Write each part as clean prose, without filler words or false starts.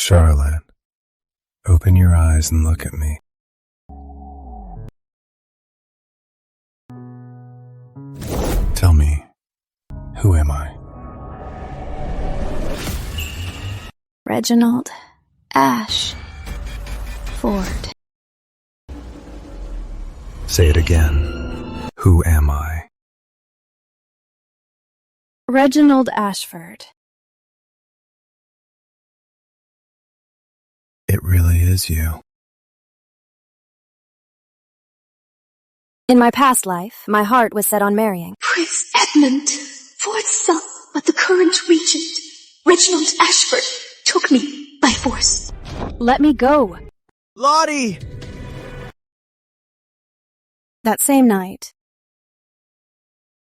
Charlotte, open your eyes and look at me. Tell me, who am I? Reginald Ashford. Say it again. Who am I? Reginald Ashford. It really is you. In my past life, my heart was set on marrying Prince Edmund, fourth son of the current regent, Reginald Ashford, took me by force. Let me go. Lottie! That same night,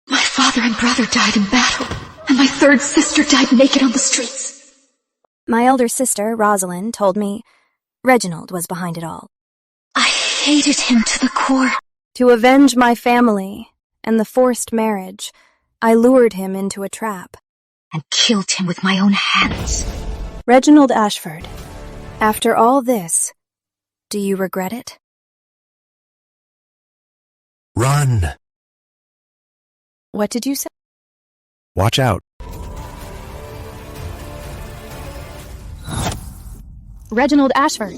My father and brother died in battle, and my third sister died naked on the streets. my elder sister, Rosalind, told me Reginald was behind it all. I hated him to the core. To avenge my family and the forced marriage, I lured him into a trap. And killed him with my own hands. Reginald Ashford, after all this, do you regret it? Run! What did you say? Watch out. Reginald Ashford.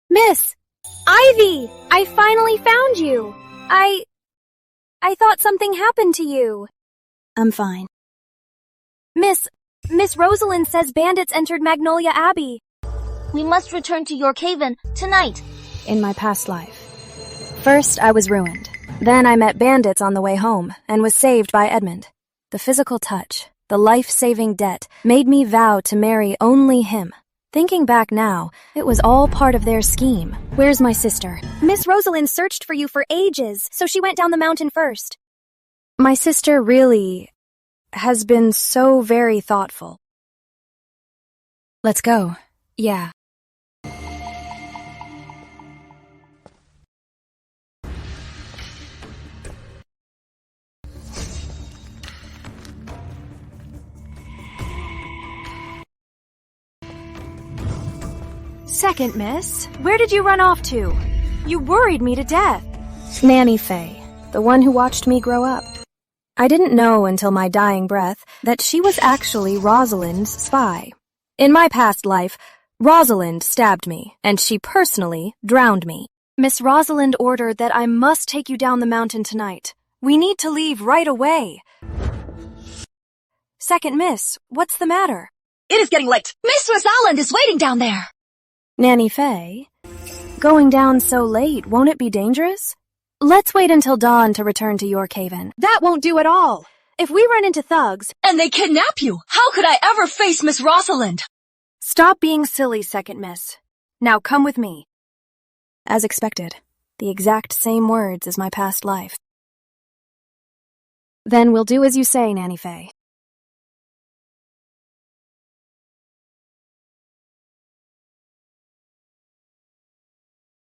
Miss! Ivy! I finally found you! I thought something happened to you. I'm fine. Miss Rosalind says bandits entered Magnolia Abbey. We must return to York Haven tonight. In my past life. First, I was ruined. Then I met bandits on the way home and was saved by Edmund. The physical touch, the life-saving debt, made me vow to marry only him. Thinking back now, it was all part of their scheme. Where's my sister? Miss Rosalind searched for you for ages, so she went down the mountain first. My sister really has been so very thoughtful. Let's go. Yeah. Second, miss. Where did you run off to? You worried me to death. Nanny Faye, the one who watched me grow up. I didn't know until my dying breath that she was actually Rosalind's spy. In my past life, Rosalind stabbed me, and she personally drowned me. Miss Rosalind ordered that I must take you down the mountain tonight. We need to leave right away. Second, miss, what's the matter? It is getting late. Miss Rosalind is waiting down there. Nanny Faye, going down so late, won't it be dangerous? Let's wait until dawn to return to York Haven. That won't do at all. If we run into thugs... And they kidnap you. How could I ever face Miss Rosalind? Stop being silly, second miss. Now come with me. As expected, the exact same words as my past life. Then we'll do as you say, Nanny Faye.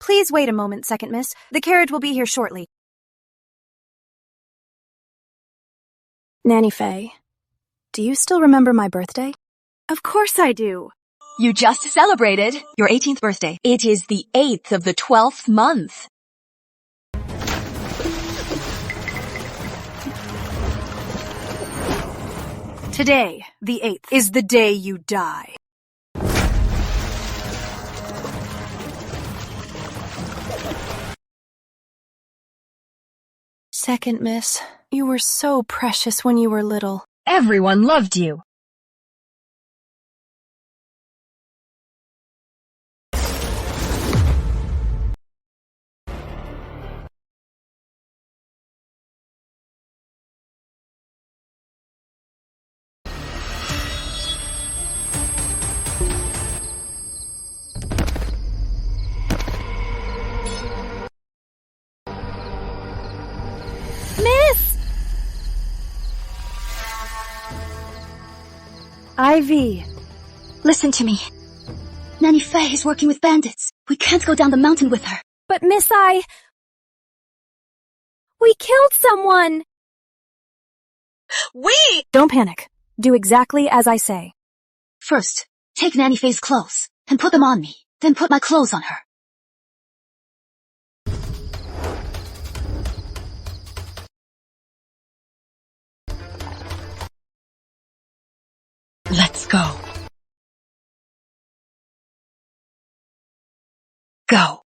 Please wait a moment, second miss. The carriage will be here shortly. Nanny Faye, do you still remember my birthday? Of course I do. You just celebrated your 18th birthday. It is the 8th of the 12th month. Today, the 8th, is the day you die. Second miss, you were so precious when you were little. Everyone loved you. Ivy. Listen to me. Nanny Faye is working with bandits. We can't go down the mountain with her. But miss, we killed someone! Don't panic. Do exactly as I say. First, take Nanny Faye's clothes and put them on me. Then put my clothes on her. Let's go. Go.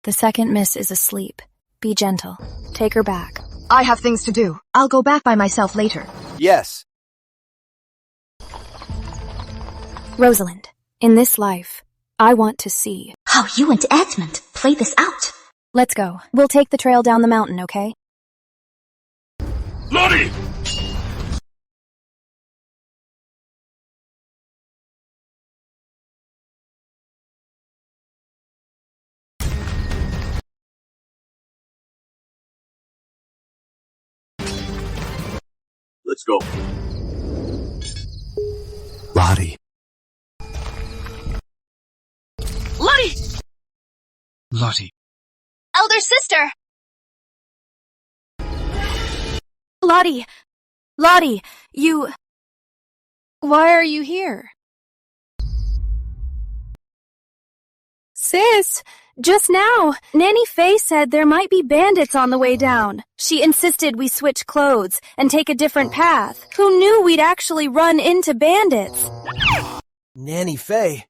The second miss is asleep. Be gentle. Take her back. I have things to do. I'll go back by myself later. Yes. Rosalind, in this life, I want to see. How you and Edmund play this out. Let's go. We'll take the trail down the mountain, okay? Lottie! Let's go. Lottie. Lottie! Lottie. Elder sister! Lottie, you... Why are you here? Sis, just now, Nanny Faye said there might be bandits on the way down. She insisted we switch clothes and take a different path. Who knew we'd actually run into bandits? Nanny Faye.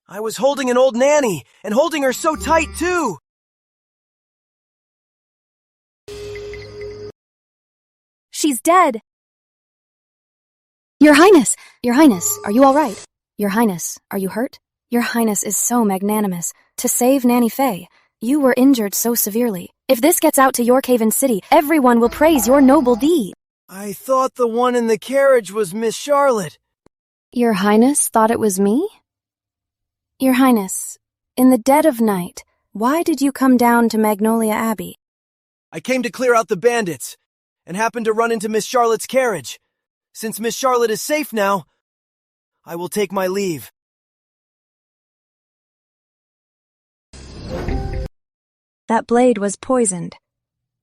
I was holding an old nanny, and holding her so tight, too! She's dead. Your Highness, are you all right? Your Highness, are you hurt? Your Highness is so magnanimous. To save Nanny Faye, you were injured so severely. If this gets out to Yorkhaven City, everyone will praise your noble deed. I thought the one in the carriage was Miss Charlotte. Your Highness thought it was me? Your Highness, in the dead of night, why did you come down to Magnolia Abbey? I came to clear out the bandits, and happened to run into Miss Charlotte's carriage. Since Miss Charlotte is safe now, I will take my leave. That blade was poisoned.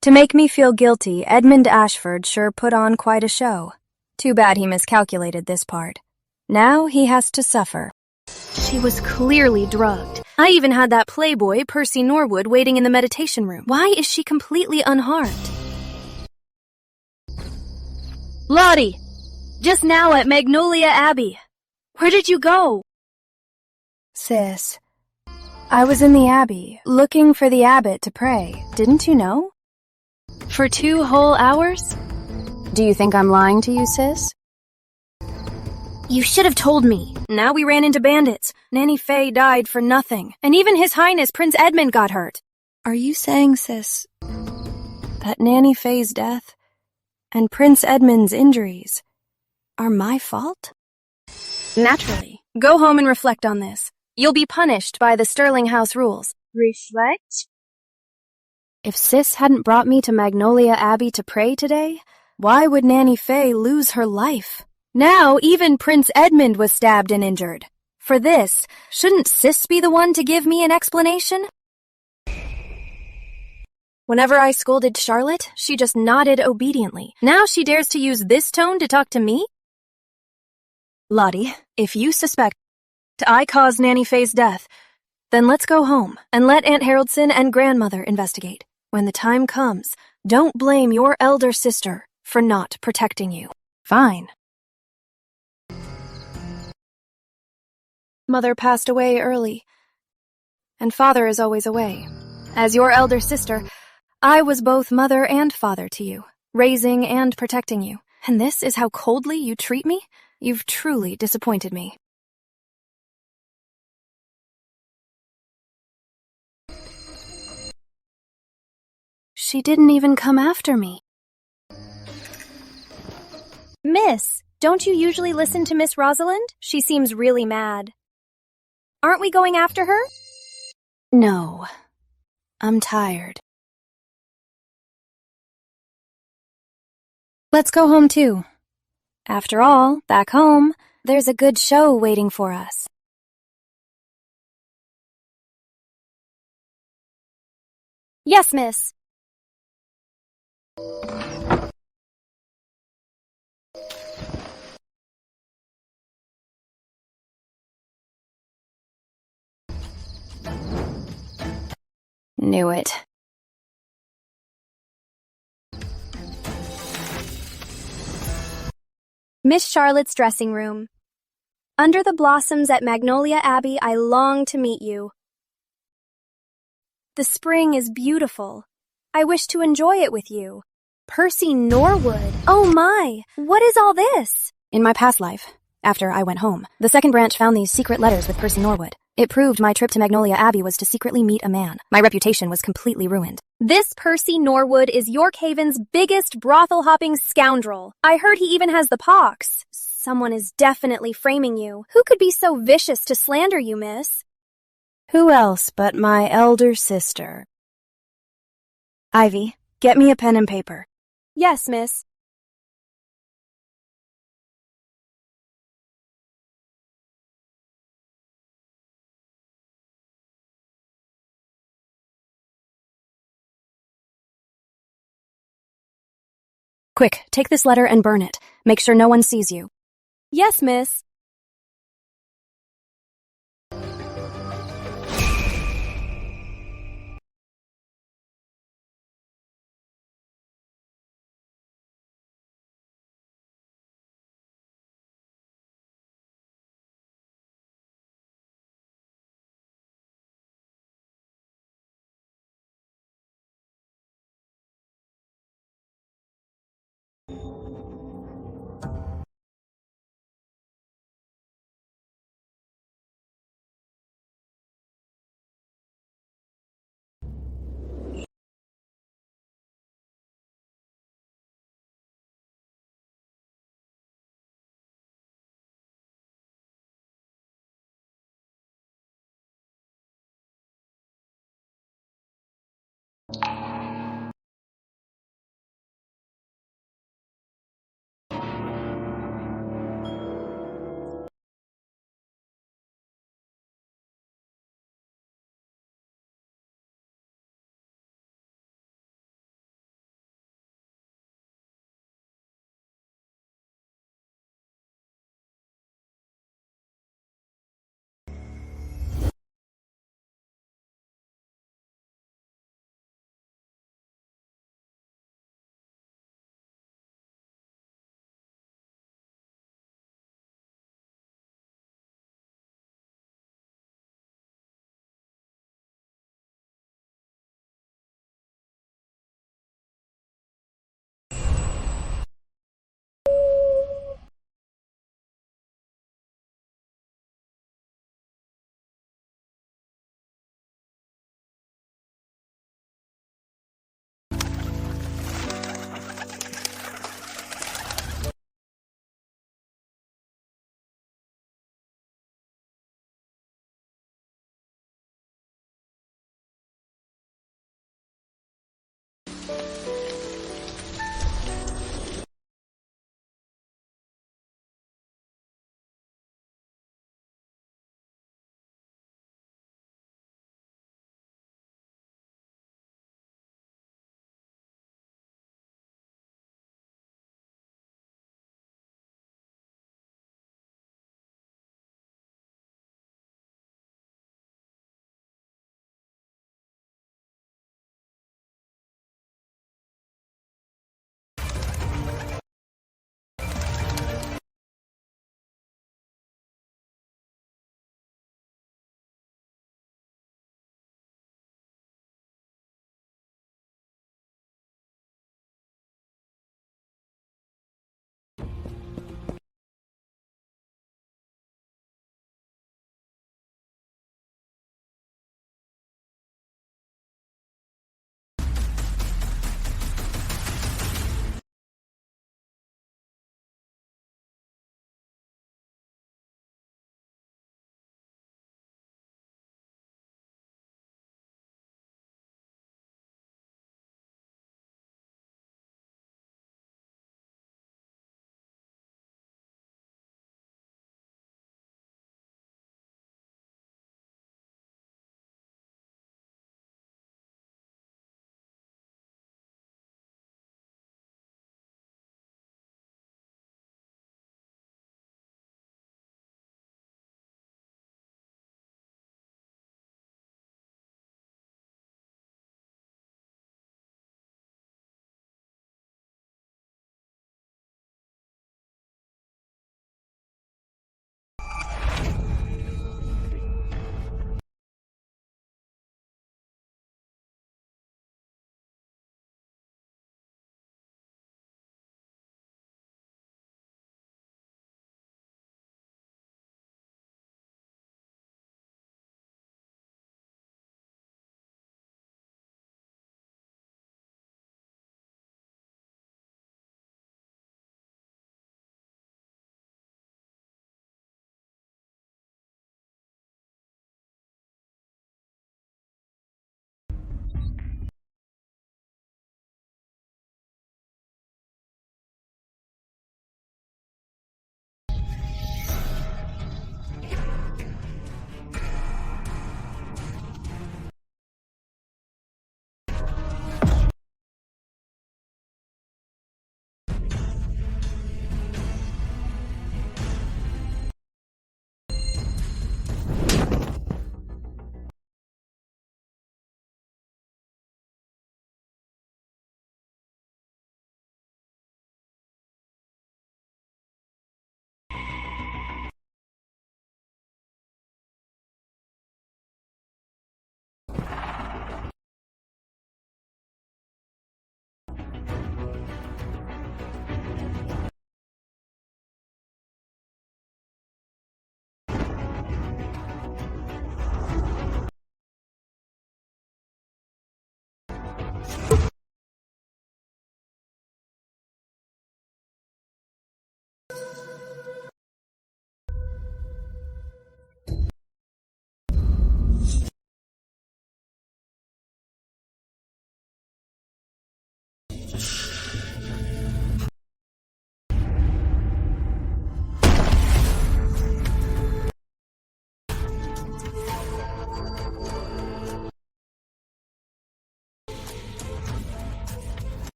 To make me feel guilty, Edmund Ashford sure put on quite a show. Too bad he miscalculated this part. Now he has to suffer. She was clearly drugged. I even had that playboy, Percy Norwood, waiting in the meditation room. Why is she completely unharmed? Lottie! Just now at Magnolia Abbey. Where did you go? Sis, I was in the Abbey, looking for the abbot to pray. Didn't you know? For 2 whole hours? Do you think I'm lying to you, sis? You should have told me. Now we ran into bandits. Nanny Faye died for nothing. And even His Highness Prince Edmund got hurt. Are you saying, sis, that Nanny Faye's death and Prince Edmund's injuries are my fault? Naturally. Go home and reflect on this. You'll be punished by the Sterling House rules. Reflect? If Sis hadn't brought me to Magnolia Abbey to pray today, why would Nanny Faye lose her life? Now even Prince Edmund was stabbed and injured. For this, shouldn't Sis be the one to give me an explanation? Whenever I scolded Charlotte, she just nodded obediently. Now she dares to use this tone to talk to me? Lottie, if you suspect I caused Nanny Faye's death, then let's go home and let Aunt Haroldson and grandmother investigate. When the time comes, don't blame your elder sister for not protecting you. Fine. Mother passed away early, and father is always away. As your elder sister, I was both mother and father to you, raising and protecting you. And this is how coldly you treat me? You've truly disappointed me. She didn't even come after me. Miss, don't you usually listen to Miss Rosalind? She seems really mad. Aren't we going after her? No. I'm tired. Let's go home too. After all, back home, there's a good show waiting for us. Yes, miss. Knew it. Miss Charlotte's dressing room. Under the blossoms at Magnolia Abbey, I long to meet you. The spring is beautiful. I wish to enjoy it with you. Percy Norwood. Oh my, what is all this? In my past life, after I went home, the second branch found these secret letters with Percy Norwood. It proved my trip to Magnolia Abbey was to secretly meet a man. My reputation was completely ruined. This Percy Norwood is Yorkhaven's biggest brothel-hopping scoundrel. I heard he even has the pox. Someone is definitely framing you. Who could be so vicious to slander you, miss? Who else but my elder sister? Ivy, get me a pen and paper. Yes, miss. Quick, take this letter and burn it. Make sure no one sees you. Yes, miss.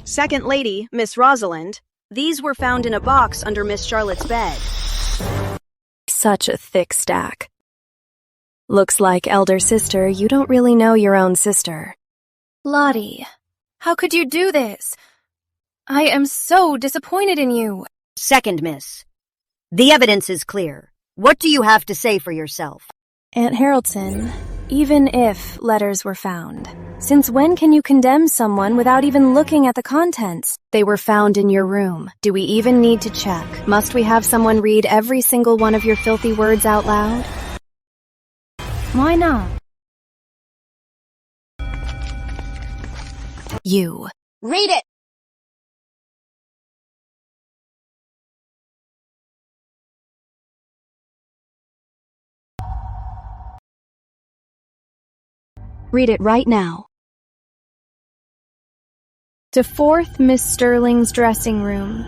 Second Lady, Miss Rosalind. These were found in a box under Miss Charlotte's bed. Such a thick stack. Looks like, elder sister, you don't really know your own sister. Lottie, how could you do this? I am so disappointed in you. Second Miss. The evidence is clear. What do you have to say for yourself? Aunt Haraldson, even if letters were found, since when can you condemn someone without even looking at the contents? They were found in your room. Do we even need to check? Must we have someone read every single one of your filthy words out loud? Why not? You. Read it! Read it right now. To 4th Miss Sterling's dressing room.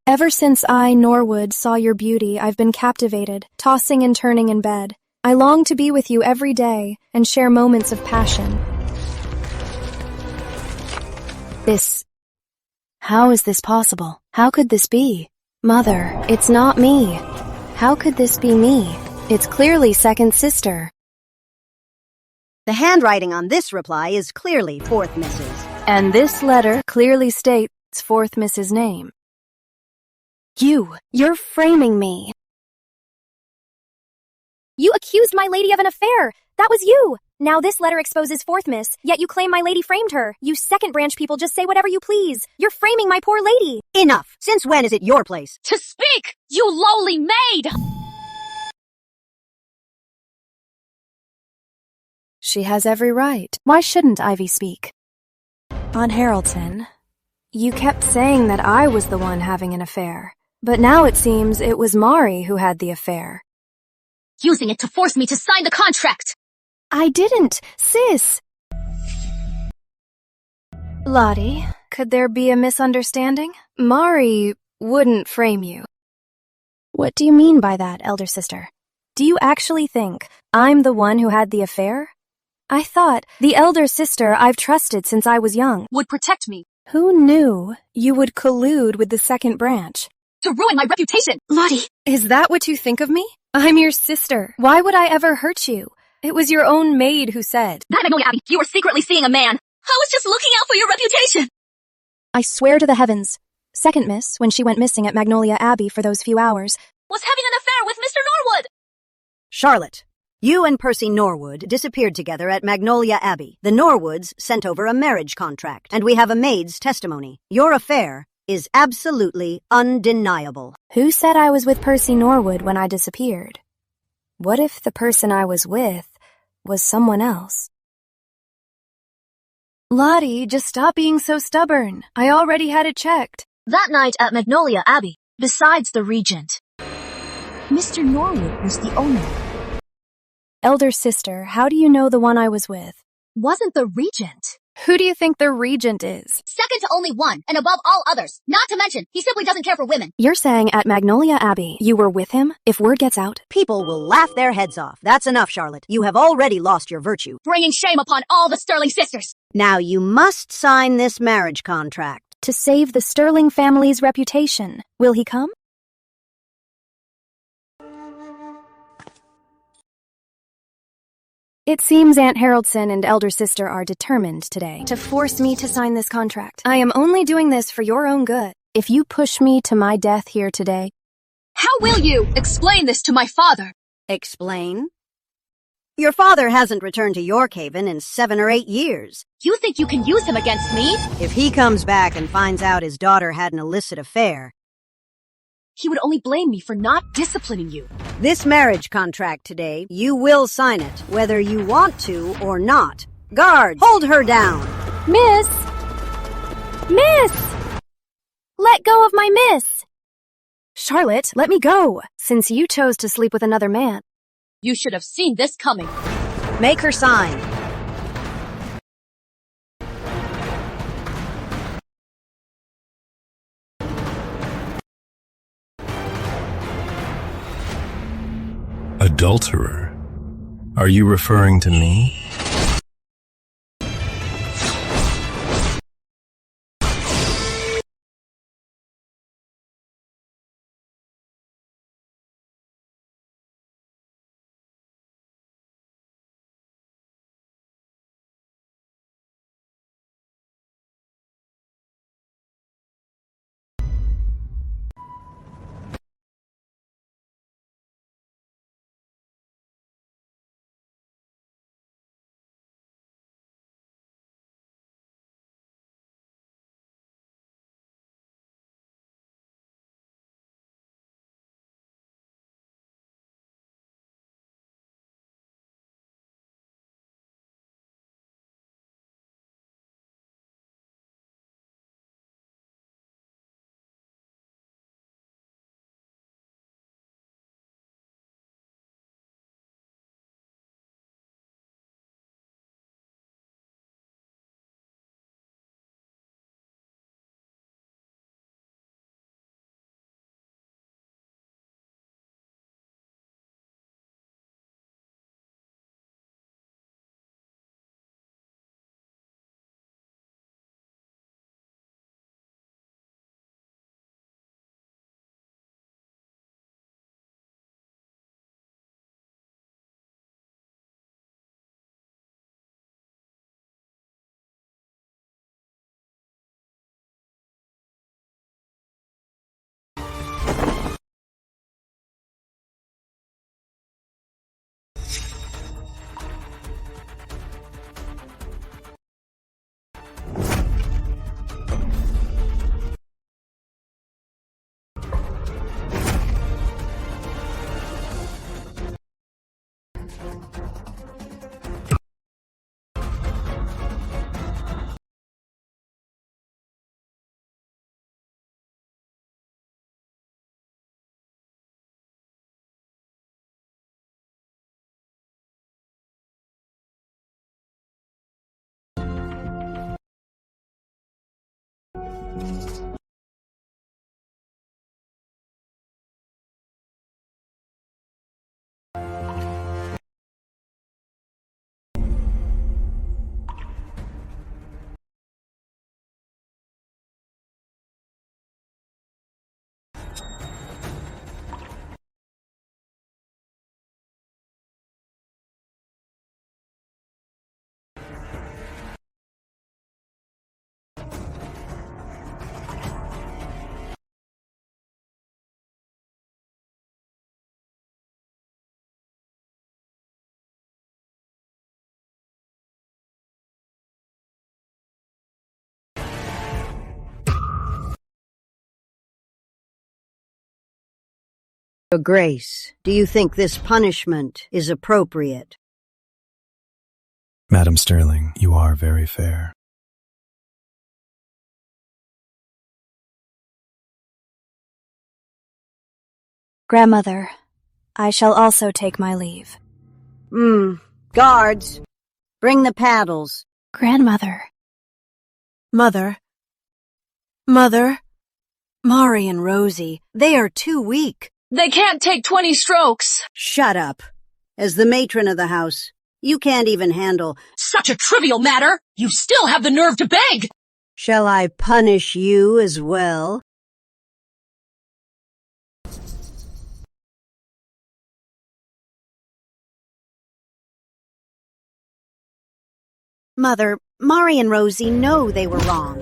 Ever since I, Norwood, saw your beauty, I've been captivated, tossing and turning in bed. I long to be with you every day and share moments of passion. How is this possible? How could this be? Mother, it's not me. How could this be me? It's clearly second sister. The handwriting on this reply is clearly 4th Mrs. And this letter clearly states 4th Mrs. name. You're framing me. You accused my lady of an affair. That was you. Now this letter exposes 4th Miss, yet you claim my lady framed her. You second branch people just say whatever you please. You're framing my poor lady. Enough! Since when is it your place? To speak, you lowly maid! She has every right. Why shouldn't Ivy speak? Aunt Haraldson, you kept saying that I was the one having an affair, but now it seems it was Mari who had the affair. Using it to force me to sign the contract! I didn't, sis! Lottie, could there be a misunderstanding? Mari wouldn't frame you. What do you mean by that, elder sister? Do you actually think I'm the one who had the affair? I thought the elder sister I've trusted since I was young Would protect me. Who knew you would collude with the second branch? To ruin my reputation! Lottie, Is that what you think of me? I'm your sister. Why would I ever hurt you? It was your own maid who said. That Magnolia Abbey, you were secretly seeing a man. I was just looking out for your reputation! I swear to the heavens. Second Miss, when she went missing at Magnolia Abbey for those few hours, Was having an affair with Mr. Norwood! Charlotte, you and Percy Norwood disappeared together at Magnolia Abbey. The Norwoods sent over a marriage contract, and we have a maid's testimony. Your affair is absolutely undeniable. who said I was with Percy Norwood when I disappeared? What if the person I was with was someone else? Lottie, just stop being so stubborn. I already had it checked. That night at Magnolia Abbey, besides the regent, Mr. Norwood was the owner. Elder sister, how do you know the one I was with? Wasn't the regent? Who do you think the regent is? Second to only one, and above all others. Not to mention, he simply doesn't care for women. You're saying at Magnolia Abbey you were with him? If word gets out, People will laugh their heads off. That's enough, Charlotte. You have already lost your virtue. Bringing shame upon all the Sterling sisters. Now you must sign this marriage contract. to save the Sterling family's reputation, will he come? It seems Aunt Haraldson and elder sister are determined today to force me to sign this contract. I am only doing this for your own good. If you push me to my death here today... How will you explain this to my father? Explain? Your father hasn't returned to Yorkhaven in 7 or 8 years. You think you can use him against me? If he comes back and finds out his daughter had an illicit affair, He would only blame me for not disciplining you. this marriage contract today, you will sign it, whether you want to or not. Guards, hold her down. Miss! Miss! Let go of my miss! Charlotte, let me go, since you chose to sleep with another man. You should have seen this coming. Make her sign. Adulterer? Are you referring to me? Your Grace, do you think this punishment is appropriate? Madam Sterling, you are very fair. Grandmother, I shall also take my leave. Guards, bring the paddles. Grandmother. Mother, Mari and Rosie, they are too weak. They can't take 20 strokes. Shut up. As the matron of the house, you can't even handle... Such a trivial matter. You still have the nerve to beg. Shall I punish you as well? Mother, Mari and Rosie know they were wrong.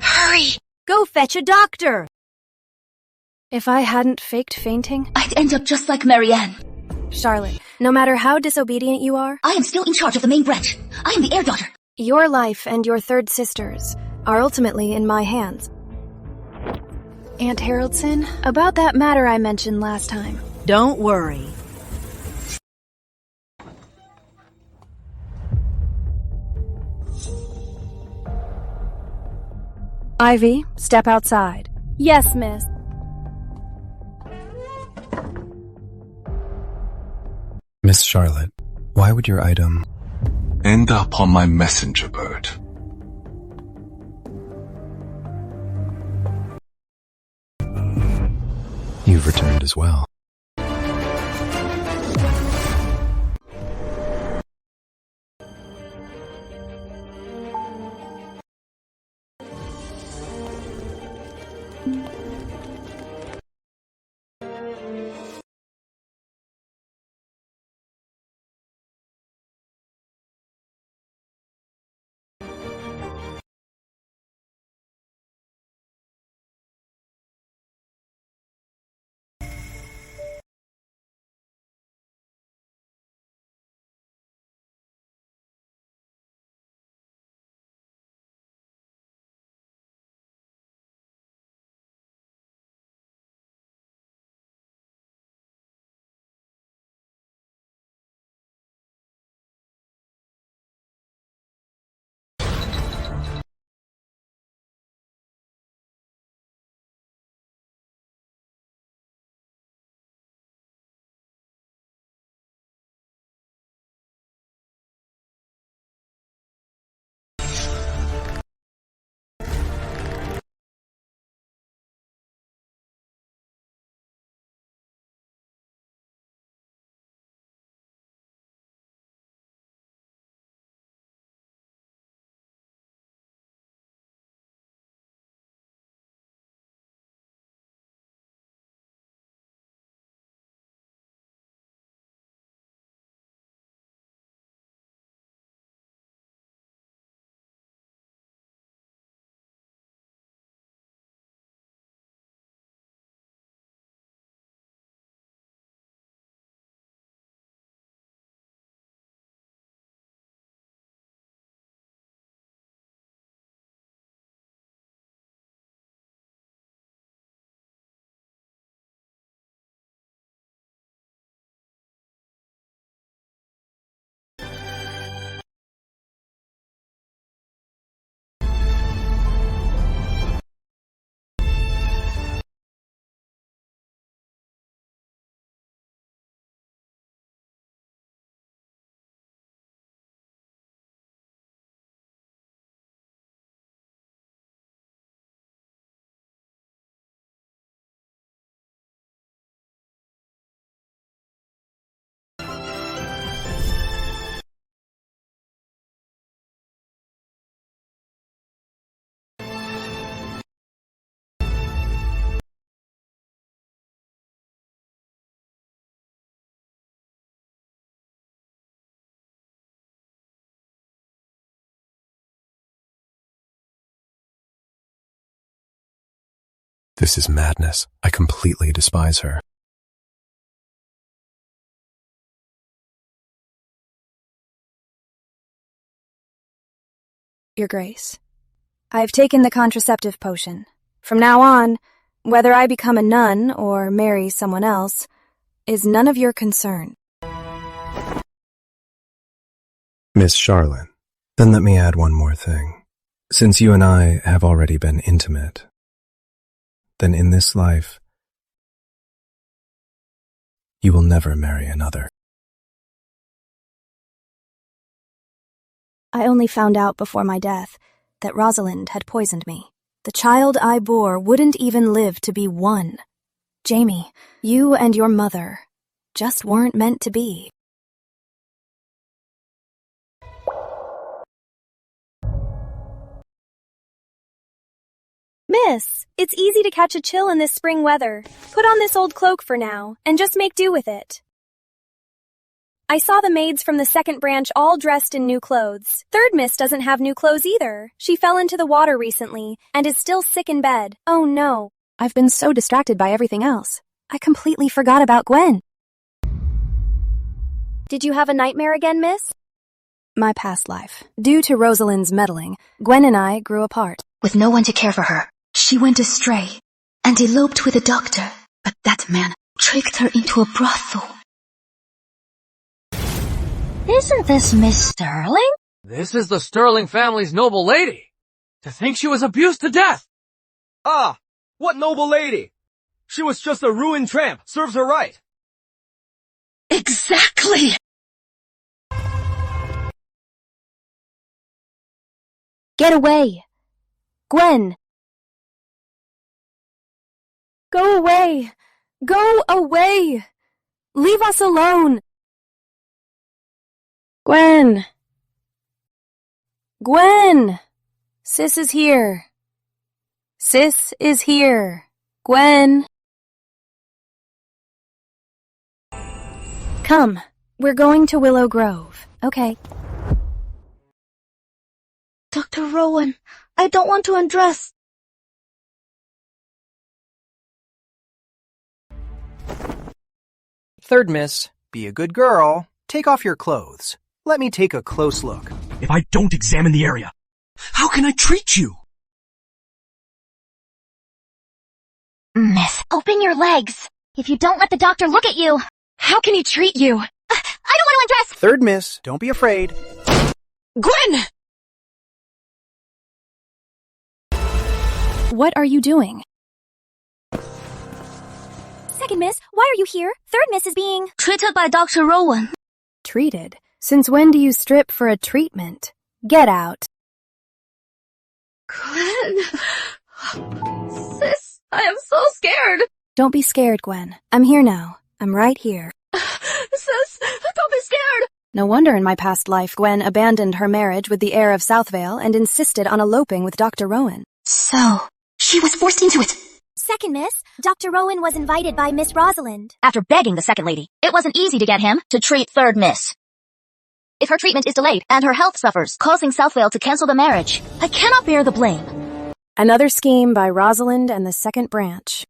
Hurry. Go fetch a doctor. If I hadn't faked fainting, I'd end up just like Marianne. Charlotte, no matter how disobedient you are, I am still in charge of the main branch. I am the heir daughter. your life and your third sister's are ultimately in my hands. Aunt Haroldson, about that matter I mentioned last time. Don't worry. Ivy, step outside. Yes, miss. Miss Charlotte, why would your item End up on my messenger bird. You've returned as well. This is madness. I completely despise her. Your Grace, I've taken the contraceptive potion. From now on, whether I become a nun or marry someone else is none of your concern. Miss Charlotte, then let me add one more thing. Since you and I have already been intimate, then in this life, you will never marry another. I only found out before my death that Rosalind had poisoned me. The child I bore wouldn't even live to be 1. Jamie, you and your mother just weren't meant to be. Miss, it's easy to catch a chill in this spring weather. Put on this old cloak for now, and just make do with it. I saw the maids from the second branch all dressed in new clothes. Third Miss doesn't have new clothes either. She fell into the water recently, and is still sick in bed. Oh no. I've been so distracted by everything else. I completely forgot about Gwen. Did you have a nightmare again, Miss? My past life. Due to Rosalind's meddling, Gwen and I grew apart. With no one to care for her, she went astray and eloped with a doctor. But that man tricked her into a brothel. Isn't this Miss Sterling? This is the Sterling family's noble lady. To think she was abused to death. Ah, what noble lady? She was just a ruined tramp. Serves her right. Exactly! Get away! Gwen! Go away! Go away! Leave us alone! Gwen! Gwen! Sis is here. Sis is here. Gwen! Come, we're going to Willow Grove, okay? Dr. Rowan, I don't want to undress. Third Miss, be a good girl. Take off your clothes. Let me take a close look. If I don't examine the area, how can I treat you? Miss, open your legs. If you don't let the doctor look at you, how can he treat you? I don't want to undress. Third Miss, don't be afraid. Gwen! What are you doing? Second Miss, why are you here? Third Miss is being Treated by Dr. Rowan. Treated? Since when do you strip for a treatment? Get out. Gwen. Sis, I am so scared. Don't be scared, Gwen. I'm here now. I'm right here. Sis, don't be scared. No wonder in my past life Gwen abandoned her marriage with the heir of Southvale and insisted on eloping with Dr. Rowan. So, she was forced into it. Second Miss, Dr. Rowan was invited by Miss Rosalind. After begging the second lady, it wasn't easy to get him to treat Third Miss. If her treatment is delayed and her health suffers, causing Southvale to cancel the marriage, I cannot bear the blame. Another scheme by Rosalind and the second branch.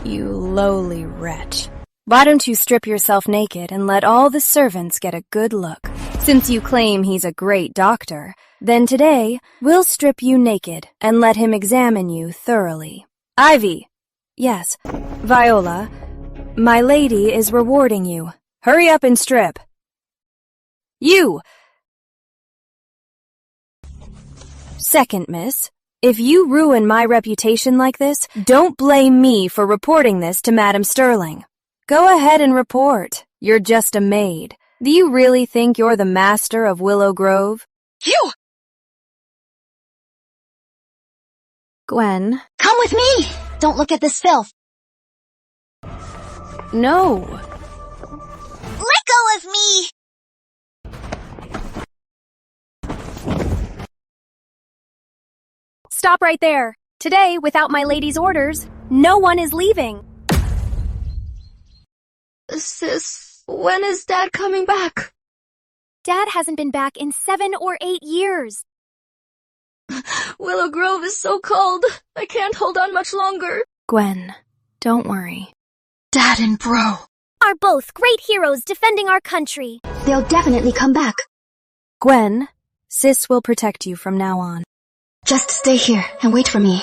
You lowly wretch. Why don't you strip yourself naked and let all the servants get a good look? Since you claim he's a great doctor, then today we'll strip you naked and let him examine you thoroughly. Ivy! Yes, Viola, my lady is rewarding you. Hurry up and strip. You! Second Miss, if you ruin my reputation like this, don't blame me for reporting this to Madam Sterling. Go ahead and report. You're just a maid. Do you really think you're the master of Willow Grove? You! Gwen. Come with me! Don't look at this filth. No. Let go of me! Stop right there. Today, without my lady's orders, no one is leaving. Sis, when is Dad coming back? Dad hasn't been back in 7 or 8 years. Willow Grove is so cold. I can't hold on much longer. Gwen, don't worry. Dad and Bro are both great heroes defending our country. They'll definitely come back. Gwen, Sis will protect you from now on. Just stay here and wait for me.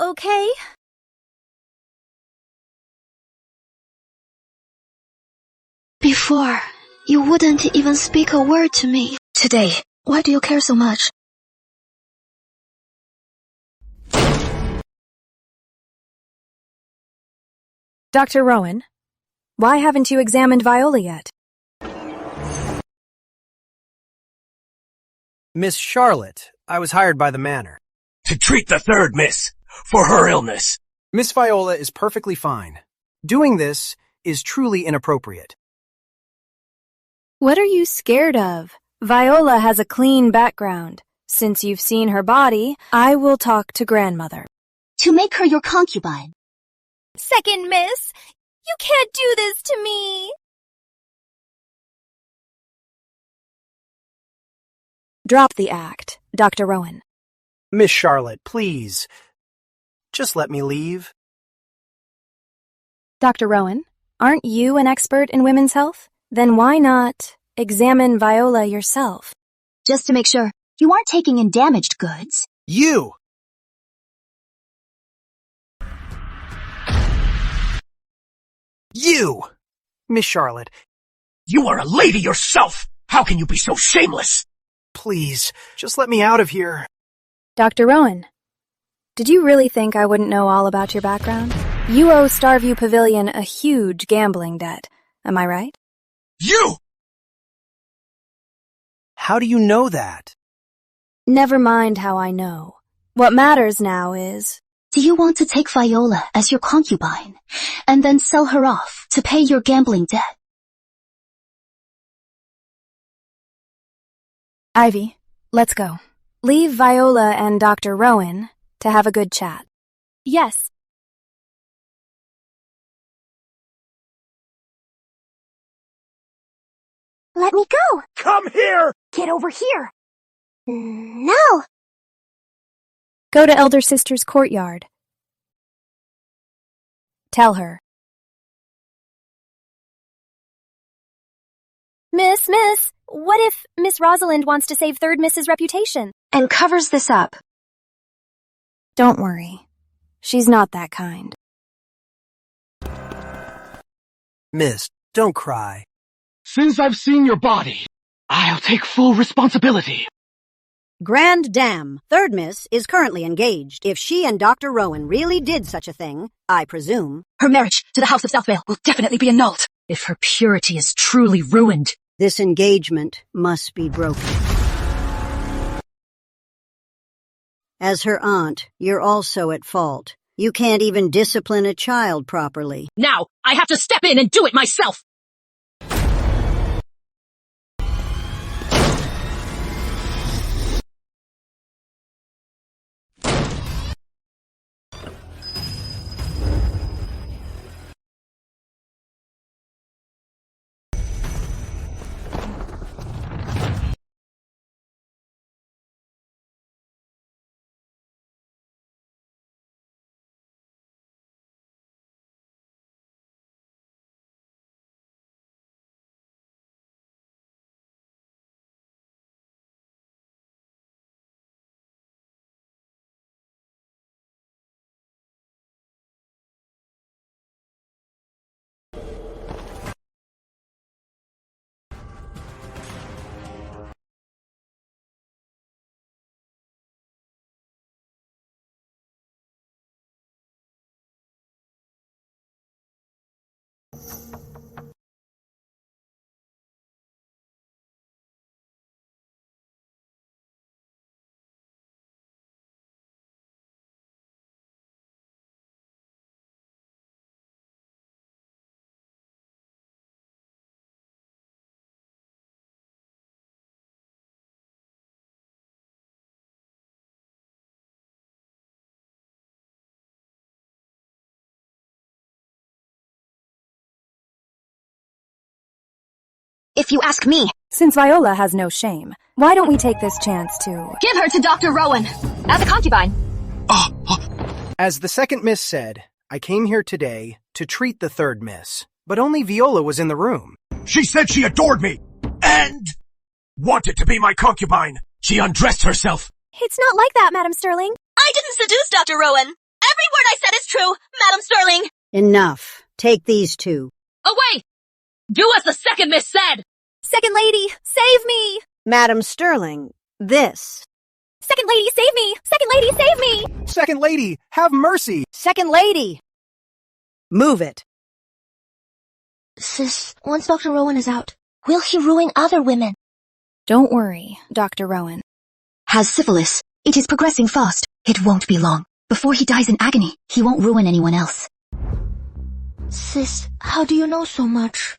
Okay. Before, you wouldn't even speak a word to me. Today, why do you care so much? Dr. Rowan, why haven't you examined Viola yet? Miss Charlotte, I was hired by the manor. To treat the third miss for her illness. Miss Viola is perfectly fine. Doing this is truly inappropriate. What are you scared of? Viola has a clean background. Since you've seen her body, I will talk to grandmother. To make her your concubine. Second miss, you can't do this to me. Drop the act, Dr. Rowan. Miss Charlotte, please. Just let me leave. Dr. Rowan, aren't you an expert in women's health? Then why not examine Viola yourself? Just to make sure you aren't taking in damaged goods. You! You! Miss Charlotte. You are a lady yourself! How can you be so shameless? Please, just let me out of here. Dr. Rowan, did you really think I wouldn't know all about your background? You owe Starview Pavilion a huge gambling debt, am I right? You! How do you know that? Never mind how I know. What matters now is... Do you want to take Viola as your concubine, and then sell her off to pay your gambling debt? Ivy, let's go. Leave Viola and Dr. Rowan to have a good chat. Yes. Let me go. Come here! Get over here. No. Go to Elder Sister's courtyard. Tell her. Miss, what if Miss Rosalind wants to save Third Miss's reputation? And covers this up. Don't worry. She's not that kind. Miss, don't cry. Since I've seen your body, I'll take full responsibility. Grand Dame, Third Miss is currently engaged. If she and Dr. Rowan really did such a thing, I presume, Her marriage to the House of Southvale will definitely be annulled. If her purity is truly ruined, this engagement must be broken. As her aunt, you're also at fault. You can't even discipline a child properly. now I have to step in and do it myself. if you ask me. Since Viola has no shame, why don't we take this chance to... Give her to Dr. Rowan as a concubine. As the second miss said, I came here today to treat the third miss, but only Viola was in the room. She said she adored me and wanted to be my concubine. She undressed herself. It's not like that, Madam Sterling. I didn't seduce Dr. Rowan. Every word I said is true, Madam Sterling. Enough. Take these two. Away! Do as the second miss said! Second lady, save me! Madam Sterling, this. Second lady, save me! Second lady, save me! Second lady, have mercy! Second lady! Move it. Sis, once Dr. Rowan is out, will he ruin other women? Don't worry, Dr. Rowan. Has syphilis. It is progressing fast. It won't be long. Before he dies in agony, he won't ruin anyone else. Sis, how do you know so much?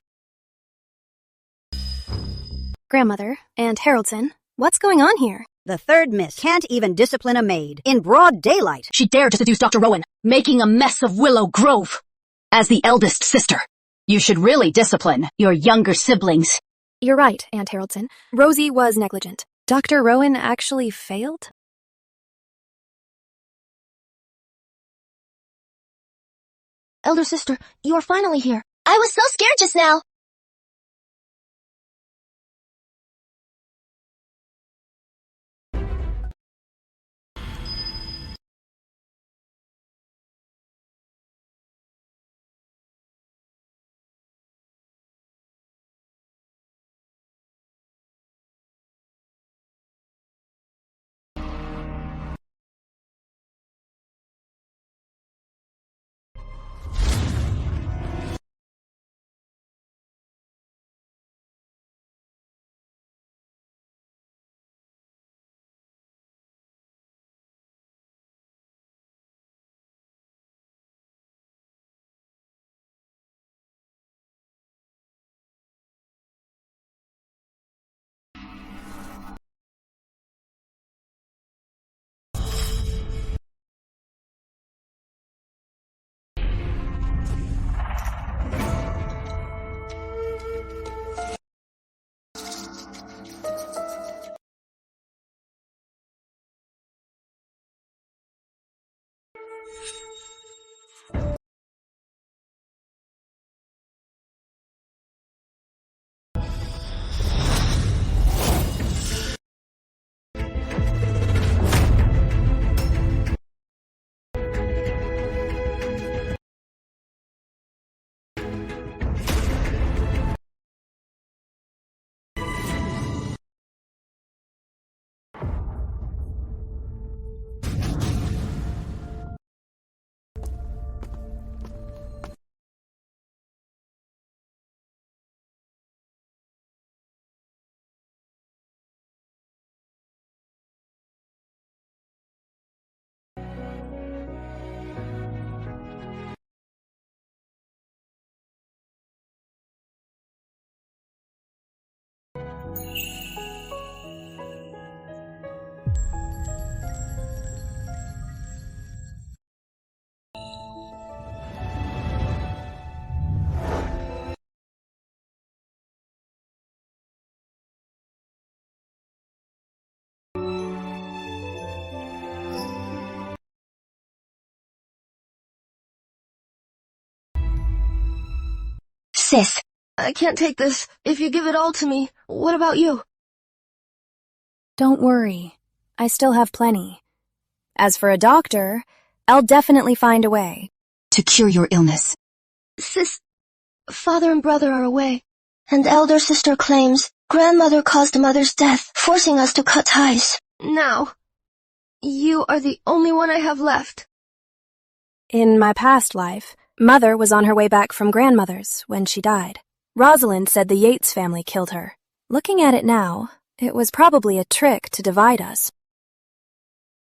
Grandmother and Haroldson, what's going on here? The third miss can't even discipline a maid in broad daylight. She dared to seduce Dr. Rowan, making a mess of Willow Grove. As the eldest sister, you should really discipline your younger siblings. You're right, Aunt Haroldson. Rosie was negligent. Dr. Rowan actually failed? Elder sister, you are finally here. I was so scared just now. Sis, I can't take this. If you give it all to me, what about you? Don't worry. I still have plenty. As for a doctor, I'll definitely find a way. To cure your illness. Sis, father and brother are away, and elder sister claims grandmother caused mother's death, forcing us to cut ties. Now, you are the only one I have left. In my past life, Mother was on her way back from grandmother's when she died. Rosalind said the Yates family killed her. Looking at it now, it was probably a trick to divide us.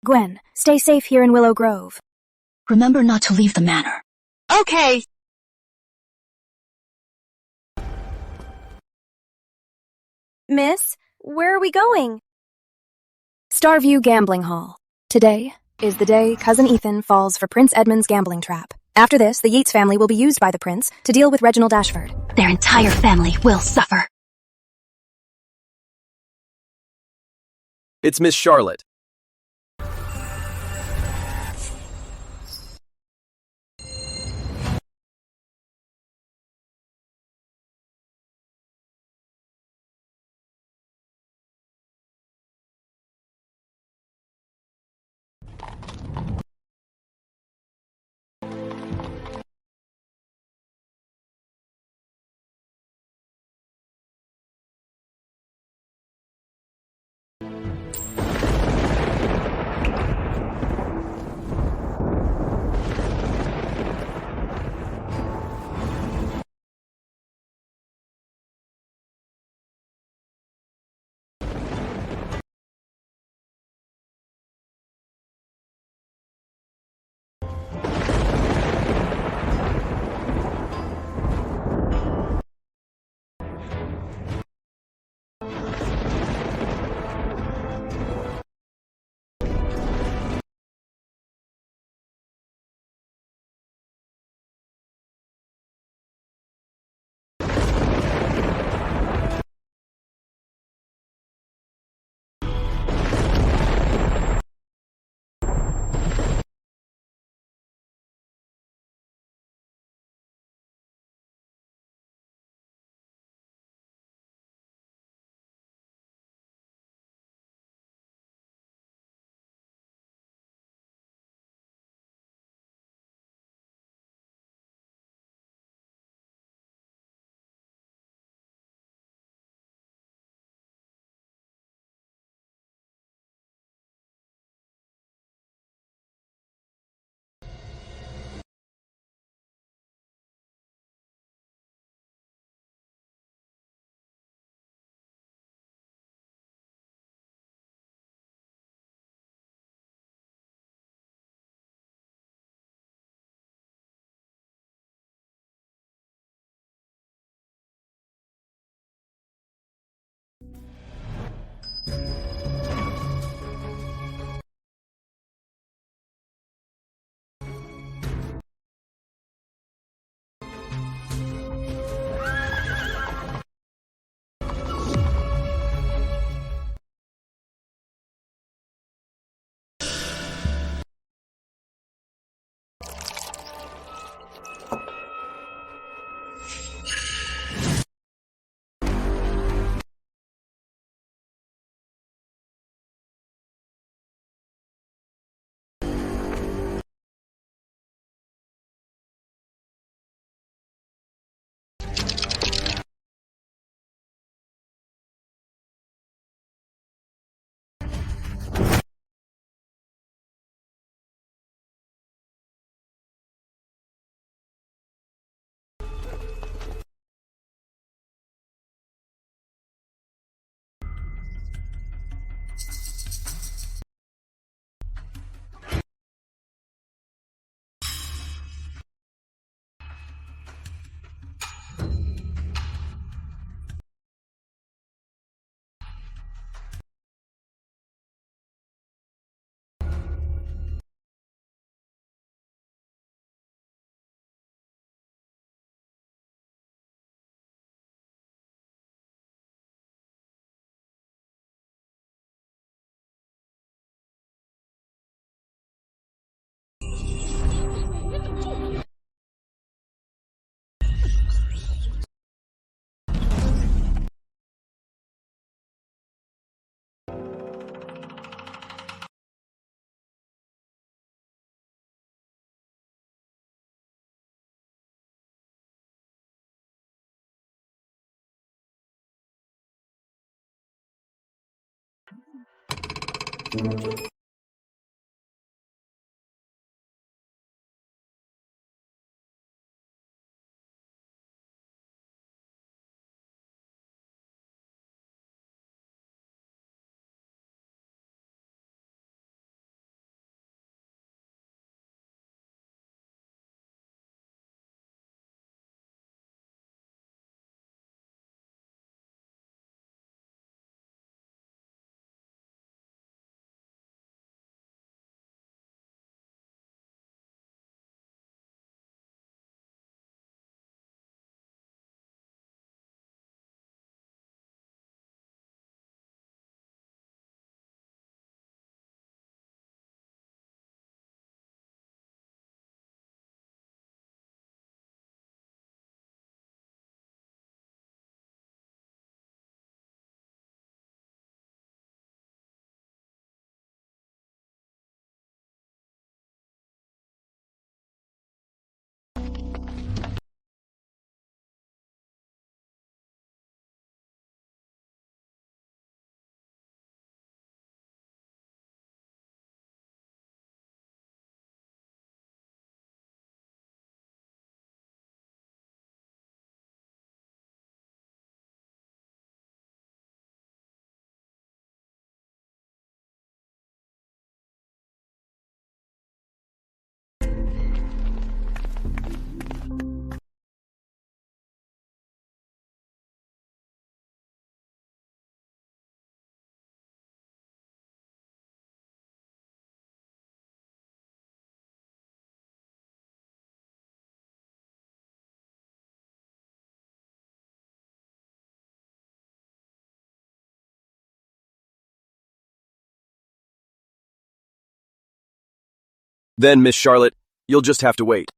Gwen, stay safe here in Willow Grove. Remember not to leave the manor. Okay. Miss, where are we going? Starview Gambling Hall. Today is the day Cousin Ethan falls for Prince Edmund's gambling trap. After this, the Yates family will be used by the prince to deal with Reginald Ashford. Their entire family will suffer. It's Miss Charlotte. Then, Miss Charlotte, you'll just have to wait.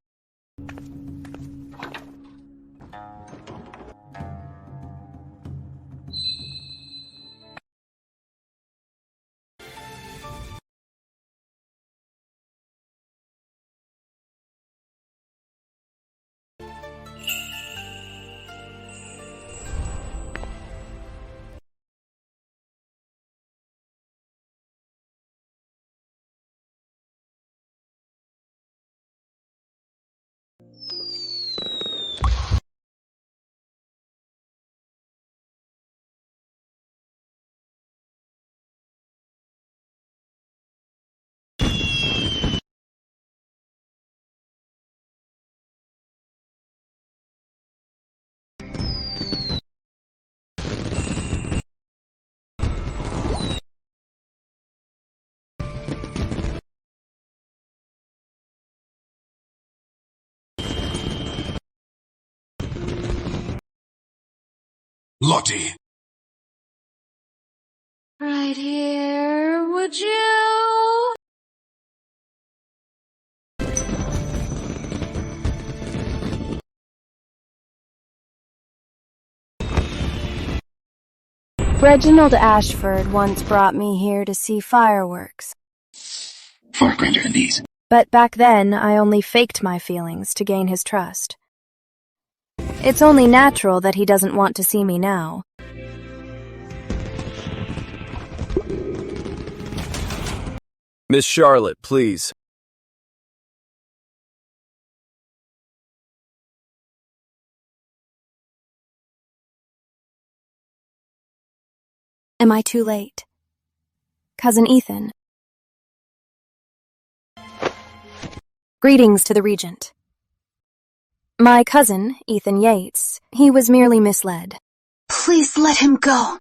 Lottie! Right here, would you? Reginald Ashford once brought me here to see fireworks. Far grander than these. But back then, I only faked my feelings to gain his trust. It's only natural that he doesn't want to see me now. Miss Charlotte, please. Am I too late? Cousin Ethan. Greetings to the regent. My cousin, Ethan Yates, he was merely misled. Please let him go.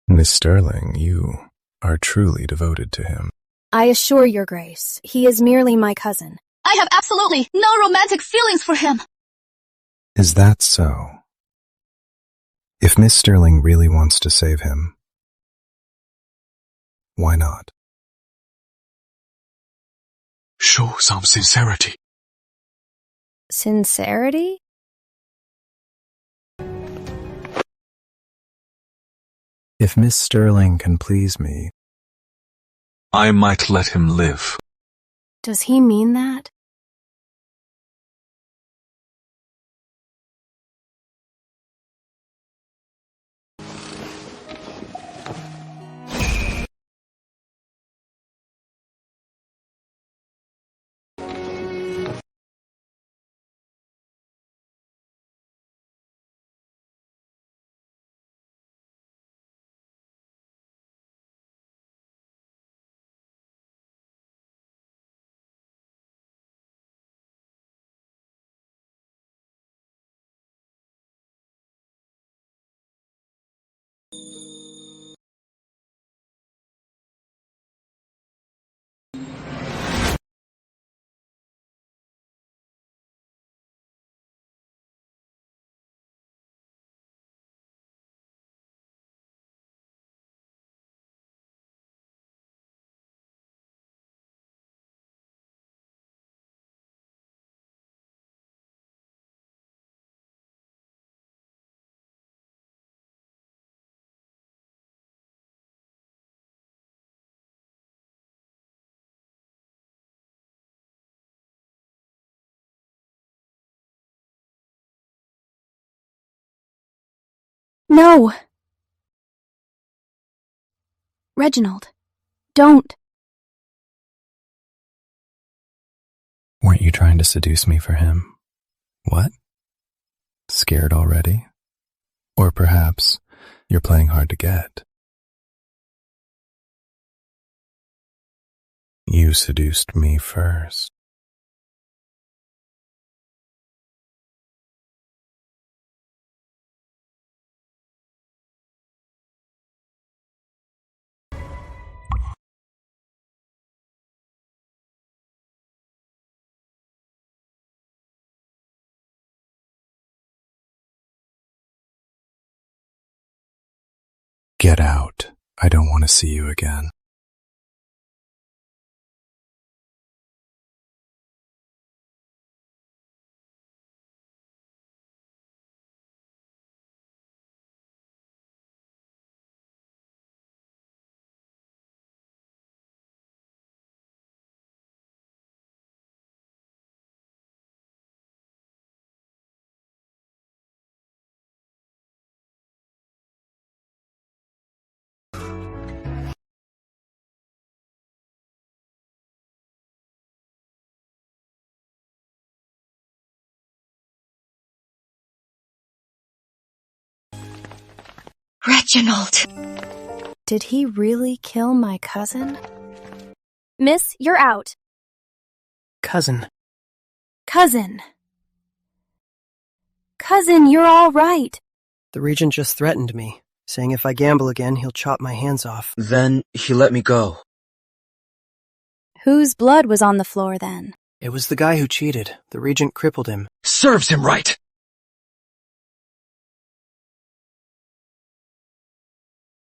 Miss Sterling, you are truly devoted to him. I assure your grace, he is merely my cousin. I have absolutely no romantic feelings for him. Is that so? If Miss Sterling really wants to save him, why not? Show some sincerity. Sincerity? If Miss Sterling can please me, I might let him live. Does he mean that? No! Reginald, don't. weren't you trying to seduce me for him? What? Scared already? Or perhaps you're playing hard to get? You seduced me first. Get out. I don't want to see you again. Reginald! Did he really kill my cousin? Miss, you're out. Cousin. Cousin, you're all right. The regent just threatened me, saying if I gamble again, he'll chop my hands off. Then he let me go. Whose blood was on the floor then? It was the guy who cheated. The regent crippled him. Serves him right!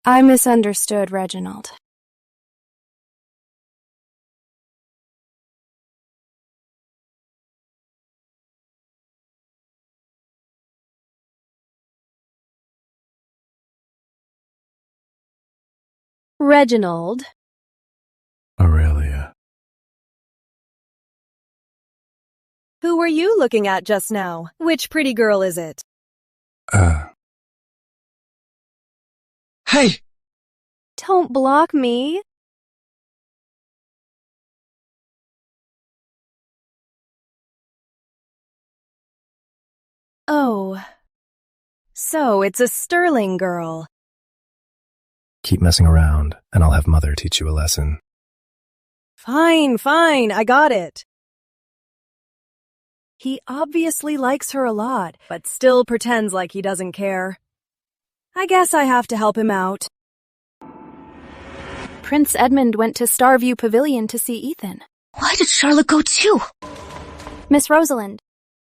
I misunderstood, Reginald. Reginald. Aurelia. Who were you looking at just now? Which pretty girl is it? Hey! Don't block me. Oh. So it's a Sterling girl. Keep messing around, and I'll have Mother teach you a lesson. Fine, I got it. He obviously likes her a lot, but still pretends like he doesn't care. I guess I have to help him out. Prince Edmund went to Starview Pavilion to see Ethan. Why did Charlotte go too? Miss Rosalind.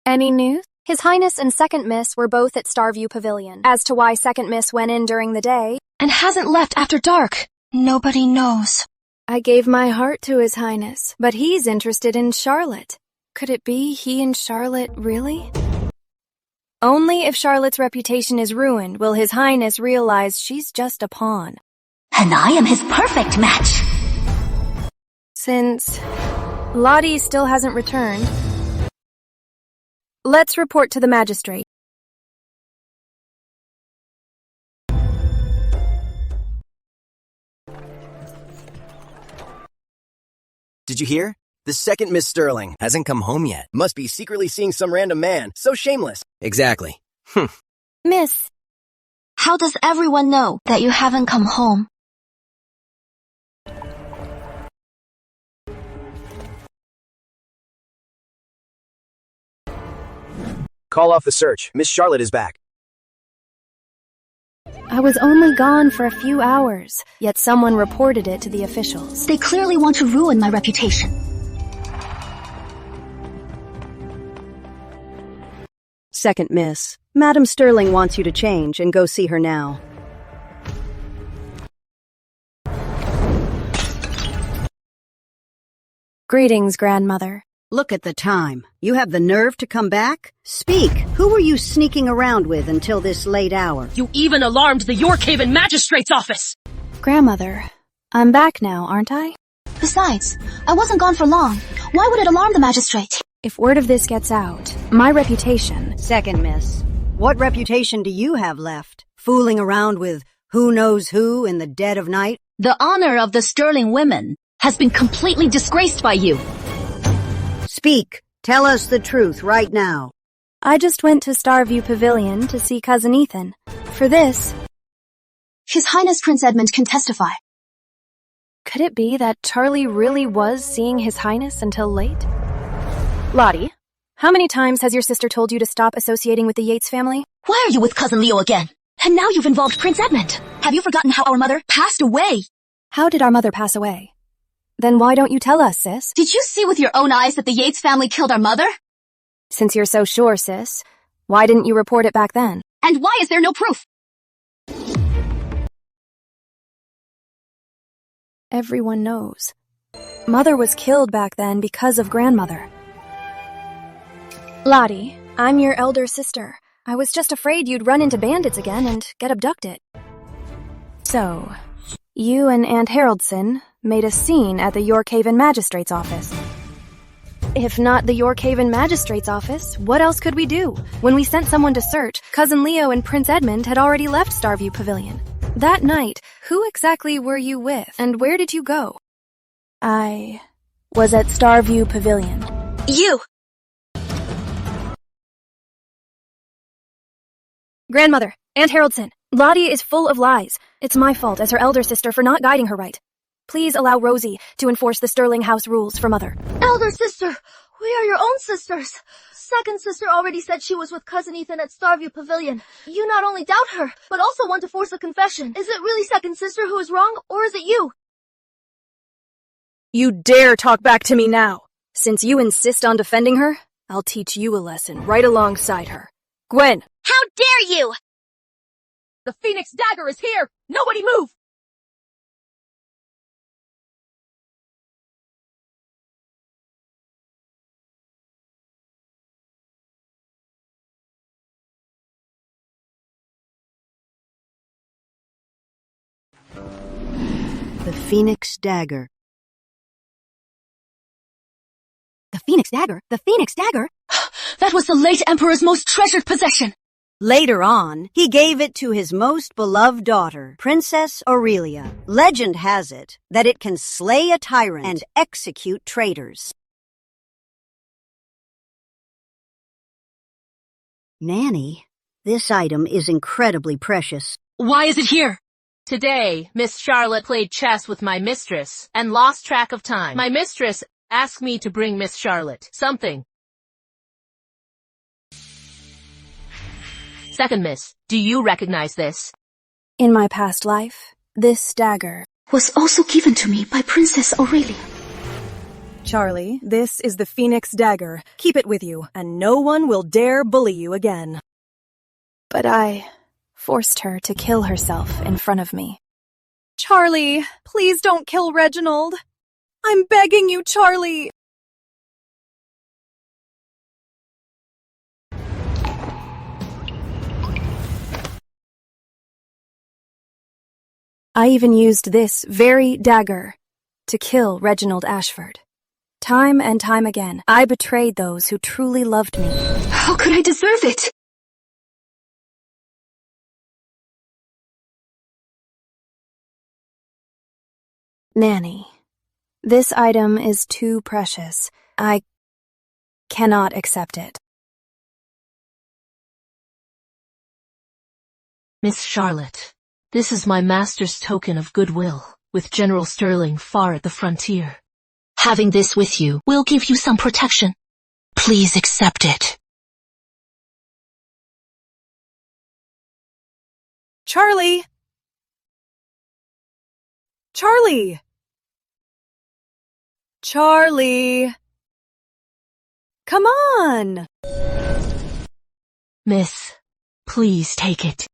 Any news? His Highness and Second Miss were both at Starview Pavilion. As to why Second Miss went in during the day, And hasn't left after dark. Nobody knows. I gave my heart to His Highness, but he's interested in Charlotte. Could it be he and Charlotte really? Only if Charlotte's reputation is ruined will His Highness realize she's just a pawn. And I am his perfect match. Since Lottie still hasn't returned, let's report to the magistrate. Did you hear? The second Miss Sterling hasn't come home yet. Must be secretly seeing some random man. So shameless. Exactly. Miss, How does everyone know that you haven't come home? Call off the search. Miss Charlotte is back. I was only gone for a few hours, yet someone reported it to the officials. They clearly want to ruin my reputation. Second Miss, Madam Sterling wants you to change and go see her now. Greetings, Grandmother. Look at the time. You have the nerve to come back? Speak. Who were you sneaking around with until this late hour? You even alarmed the Yorkhaven Magistrate's office! Grandmother, I'm back now, aren't I? Besides, I wasn't gone for long. Why would it alarm the magistrate? If word of this gets out, my reputation... Second Miss, what reputation do you have left? Fooling around with who knows who in the dead of night? The honor of the Sterling women has been completely disgraced by you. Speak. Tell us the truth right now. I just went to Starview Pavilion to see Cousin Ethan. For this... His Highness Prince Edmund can testify. Could it be that Charlie really was seeing His Highness until late? Lottie, how many times has your sister told you to stop associating with the Yates family? Why are you with Cousin Leo again? And now you've involved Prince Edmund. Have you forgotten how our mother passed away? How did our mother pass away? Then why don't you tell us, sis? Did you see with your own eyes that the Yates family killed our mother? Since you're so sure, sis, why didn't you report it back then? And why is there no proof? Everyone knows. Mother was killed back then because of grandmother. Lottie, I'm your elder sister. I was just afraid you'd run into bandits again and get abducted. So, you and Aunt Haroldson made a scene at the Yorkhaven Magistrate's office. If not the Yorkhaven Magistrate's office, what else could we do? When we sent someone to search, Cousin Leo and Prince Edmund had already left Starview Pavilion. That night, who exactly were you with, and where did you go? I was at Starview Pavilion. You! Grandmother, Aunt Haroldson, Lottie is full of lies. It's my fault as her elder sister for not guiding her right. Please allow Rosie to enforce the Sterling House rules for Mother. Elder sister, we are your own sisters. Second sister already said she was with Cousin Ethan at Starview Pavilion. You not only doubt her, but also want to force a confession. Is it really second sister who is wrong, or is it you? You dare talk back to me now. Since you insist on defending her, I'll teach you a lesson right alongside her. Gwen! How dare you! The Phoenix Dagger is here! Nobody move! The Phoenix Dagger. The Phoenix Dagger? The Phoenix Dagger? That was the late Emperor's most treasured possession! Later on, he gave it to his most beloved daughter, Princess Aurelia. Legend has it that it can slay a tyrant and execute traitors. Nanny, this item is incredibly precious. Why is it here? Today, Miss Charlotte played chess with my mistress and lost track of time. My mistress asked me to bring Miss Charlotte something. Second miss, do you recognize this? In my past life, this dagger was also given to me by Princess Aurelia. Charlie, this is the Phoenix Dagger. Keep it with you, and no one will dare bully you again. But I forced her to kill herself in front of me. Charlie, please don't kill Reginald. I'm begging you, Charlie. I even used this very dagger to kill Reginald Ashford. Time and time again, I betrayed those who truly loved me. How could I deserve it? Nanny, this item is too precious. I cannot accept it. Miss Charlotte, this is my master's token of goodwill with General Sterling far at the frontier. Having this with you will give you some protection. Please accept it. Charlie! Charlie! Charlie! Come on! Miss, please take it.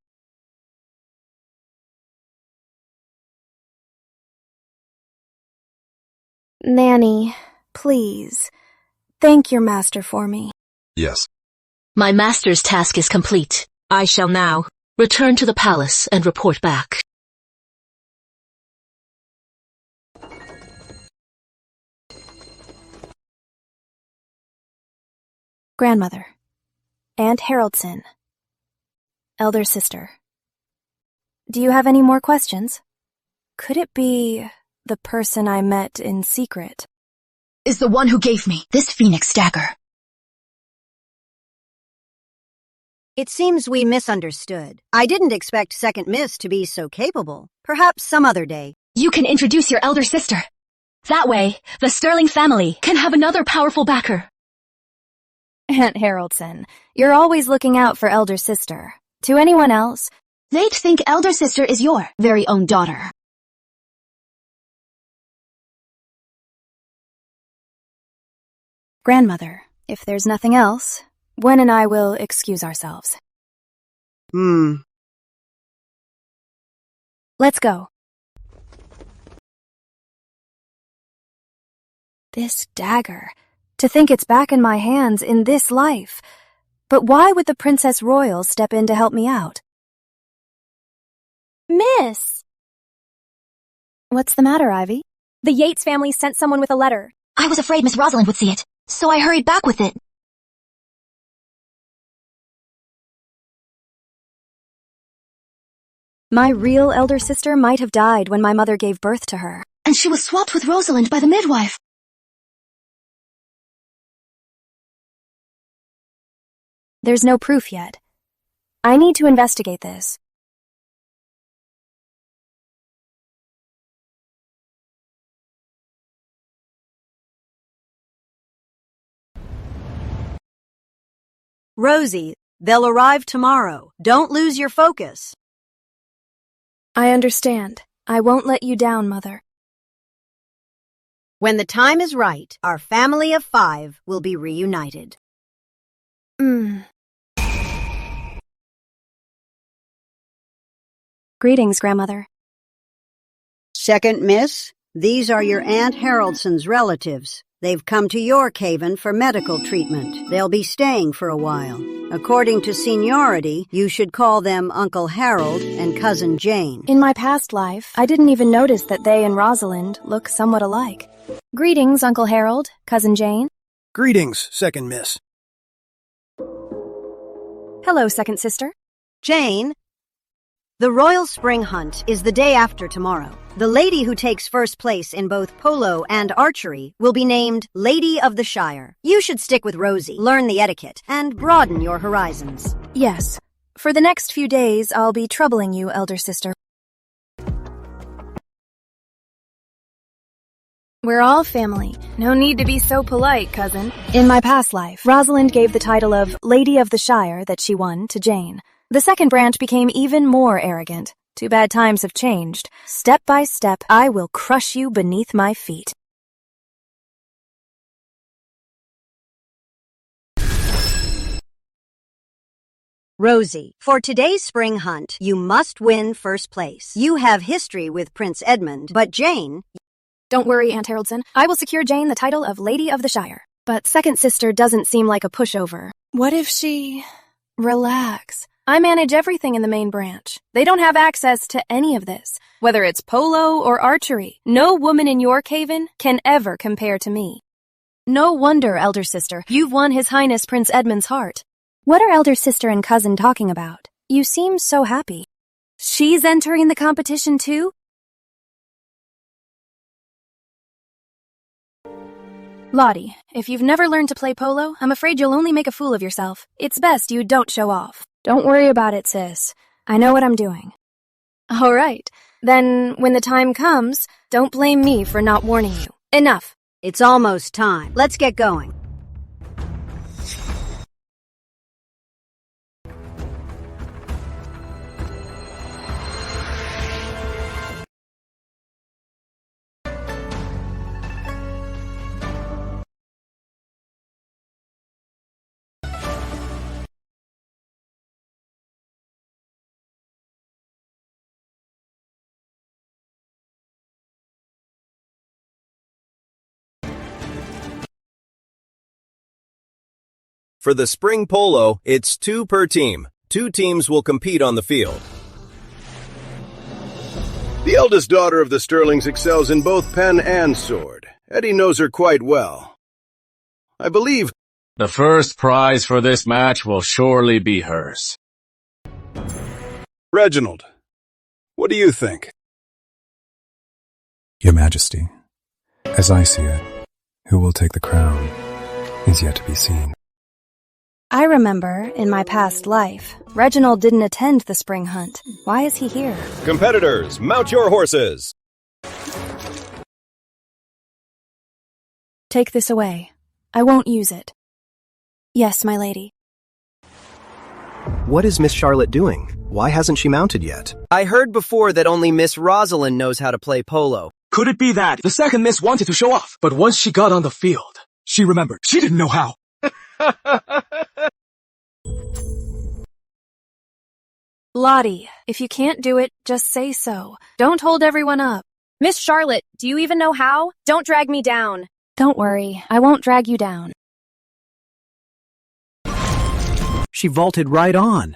Nanny, please, thank your master for me. Yes. My master's task is complete. I shall now return to the palace and report back. Grandmother, Aunt Haroldson, elder sister. Do you have any more questions? Could it be the person I met in secret? Is the one who gave me this Phoenix Dagger. It seems we misunderstood. I didn't expect Second Miss to be so capable. Perhaps some other day. You can introduce your elder sister. That way, the Sterling family can have another powerful backer. Aunt Haroldson, you're always looking out for elder sister. To anyone else, they'd think elder sister is your very own daughter. Grandmother, if there's nothing else, Gwen and I will excuse ourselves. Let's Let's go. This dagger. To think it's back in my hands in this life. But why would the Princess Royal step in to help me out? Miss! What's the matter, Ivy? The Yates family sent someone with a letter. I was afraid Miss Rosalind would see it, so I hurried back with it. My real elder sister might have died when my mother gave birth to her. And she was swapped with Rosalind by the midwife. There's no proof yet. I need to investigate this. Rosie, they'll arrive tomorrow. Don't lose your focus. I understand. I won't let you down, Mother. When the time is right, our family of 5 will be reunited. Greetings, Grandmother. Second Miss, these are your Aunt Haraldson's relatives. They've come to York Haven for medical treatment. They'll be staying for a while. According to seniority, you should call them Uncle Harold and Cousin Jane. In my past life, I didn't even notice that they and Rosalind look somewhat alike. Greetings, Uncle Harold, Cousin Jane. Greetings, Second Miss. Hello, Second Sister. Jane, the Royal Spring Hunt is the day after tomorrow. The lady who takes first place in both polo and archery will be named Lady of the Shire. You should stick with Rosie, learn the etiquette, and broaden your horizons. Yes. For the next few days, I'll be troubling you, elder sister. We're all family. No need to be so polite, cousin. In my past life, Rosalind gave the title of Lady of the Shire that she won to Jane. The second branch became even more arrogant. Too bad times have changed. Step by step, I will crush you beneath my feet. Rosie, for today's spring hunt, you must win first place. You have history with Prince Edmund, but Jane... Don't worry, Aunt Haraldson. I will secure Jane the title of Lady of the Shire. But Second Sister doesn't seem like a pushover. What if she... Relax. I manage everything in the main branch. They don't have access to any of this. Whether it's polo or archery, no woman in York Haven can ever compare to me. No wonder, elder sister, you've won His Highness Prince Edmund's heart. What are elder sister and cousin talking about? You seem so happy. She's entering the competition too? Lottie, if you've never learned to play polo, I'm afraid you'll only make a fool of yourself. It's best you don't show off. Don't worry about it, sis. I know what I'm doing. All right. Then, when the time comes, don't blame me for not warning you. Enough. It's almost time. Let's get going. For the spring polo, it's 2 per team. 2 teams will compete on the field. The eldest daughter of the Sterlings excels in both pen and sword. Eddie knows her quite well. I believe the first prize for this match will surely be hers. Reginald, what do you think? Your Majesty, as I see it, who will take the crown is yet to be seen. I remember, in my past life, Reginald didn't attend the spring hunt. Why is he here? Competitors, mount your horses! Take this away. I won't use it. Yes, my lady. What is Miss Charlotte doing? Why hasn't she mounted yet? I heard before that only Miss Rosalind knows how to play polo. Could it be that the second miss wanted to show off, but once she got on the field, she remembered she didn't know how? Lottie, if you can't do it, just say so. Don't hold everyone up. Miss Charlotte, do you even know how? Don't drag me down. Don't worry, I won't drag you down. She vaulted right on.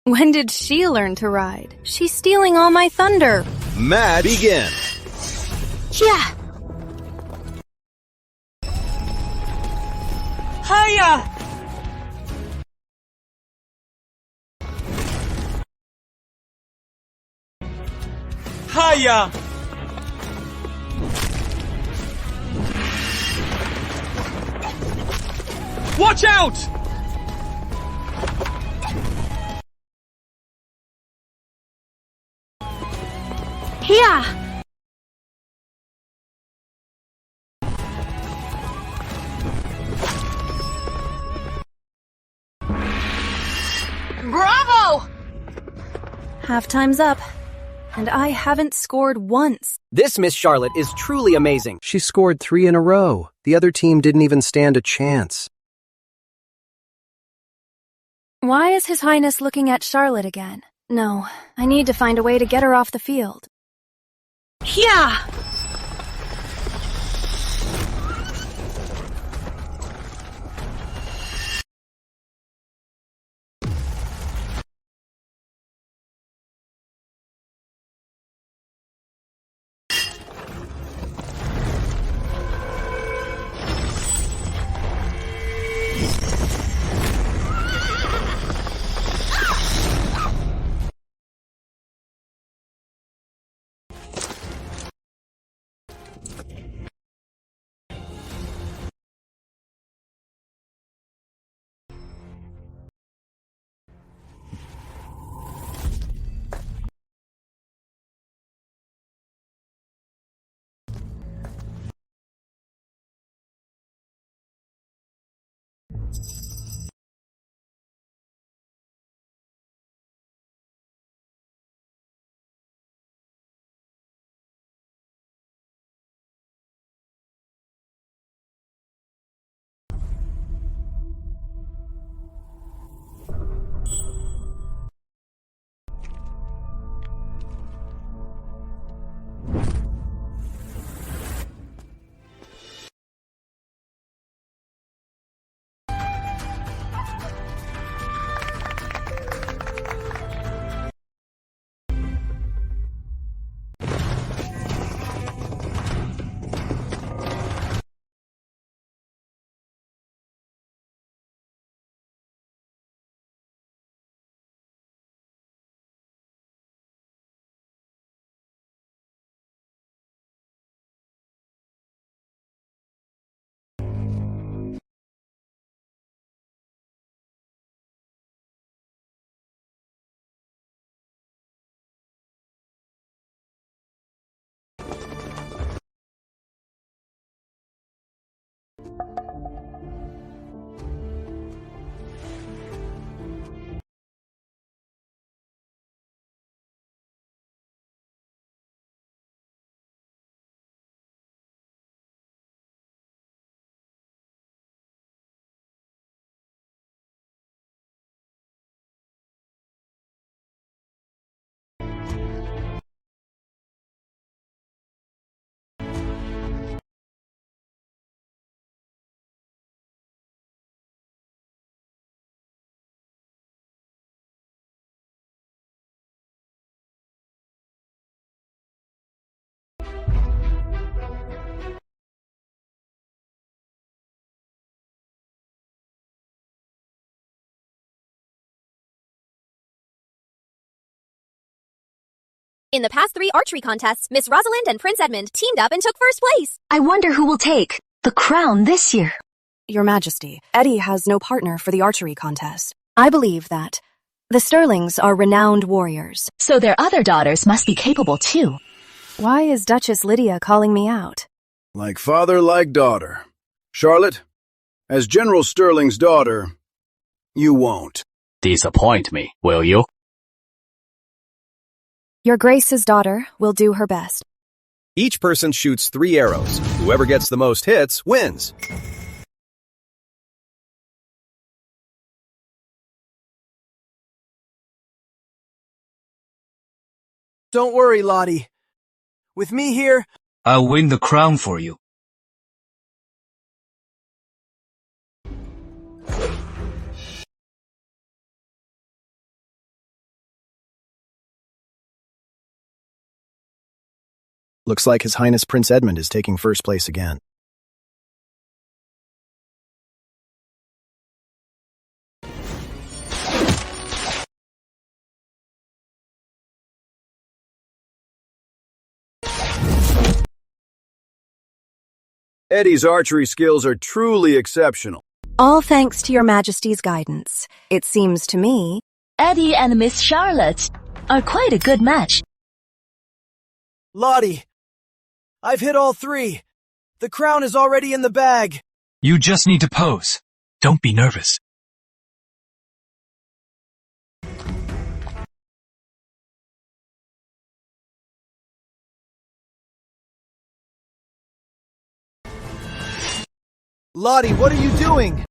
When did she learn to ride? She's stealing all my thunder. Match begin. Yeah. Hiya! Hiya! Watch out! Yeah. Bravo! Halftime's up, and I haven't scored once. This Miss Charlotte is truly amazing. She scored 3 in a row. The other team didn't even stand a chance. Why is His Highness looking at Charlotte again? No, I need to find a way to get her off the field. Yeah! In the past 3 archery contests, Miss Rosalind and Prince Edmund teamed up and took first place. I wonder who will take the crown this year. Your Majesty, Eddie has no partner for the archery contest. I believe that the Sterlings are renowned warriors. So their other daughters must be capable too. Why is Duchess Lydia calling me out? Like father, like daughter. Charlotte, as General Sterling's daughter, you won't. Disappoint me, will you? Your Grace's daughter will do her best. Each person shoots 3 arrows. Whoever gets the most hits wins. Don't worry, Lottie. With me here, I'll win the crown for you. Looks like His Highness Prince Edmund is taking first place again. Eddie's archery skills are truly exceptional. All thanks to your Majesty's guidance. It seems to me... Eddie and Miss Charlotte are quite a good match. Lottie, I've hit all 3. The crown is already in the bag. You just need to pose. Don't be nervous. Lottie, what are you doing?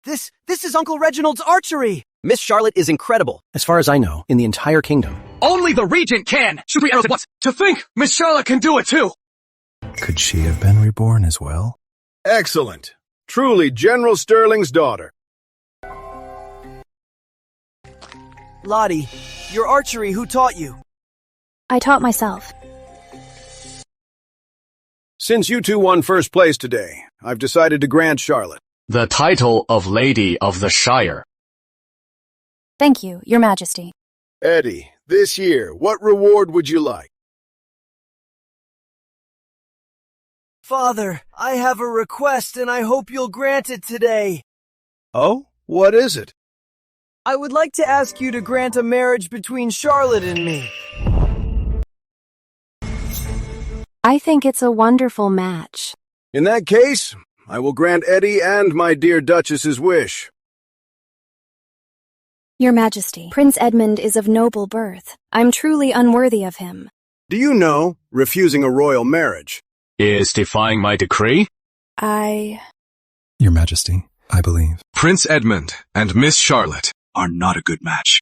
This is Uncle Reginald's archery! Miss Charlotte is incredible. As far as I know, in the entire kingdom. Only the regent can! Shoot 3 arrows at once! To think, Miss Charlotte can do it too! Could she have been reborn as well? Excellent. Truly General Sterling's daughter. Lottie, your archery, who taught you? I taught myself. Since you two won first place today, I've decided to grant Charlotte the title of Lady of the Shire. Thank you, Your Majesty. Eddie, this year, what reward would you like? Father, I have a request and I hope you'll grant it today. Oh? What is it? I would like to ask you to grant a marriage between Charlotte and me. I think it's a wonderful match. In that case, I will grant Eddie and my dear Duchess's wish. Your Majesty, Prince Edmund is of noble birth. I'm truly unworthy of him. Do you know, refusing a royal marriage is defying my decree? Your Majesty, I believe. Prince Edmund and Miss Charlotte are not a good match.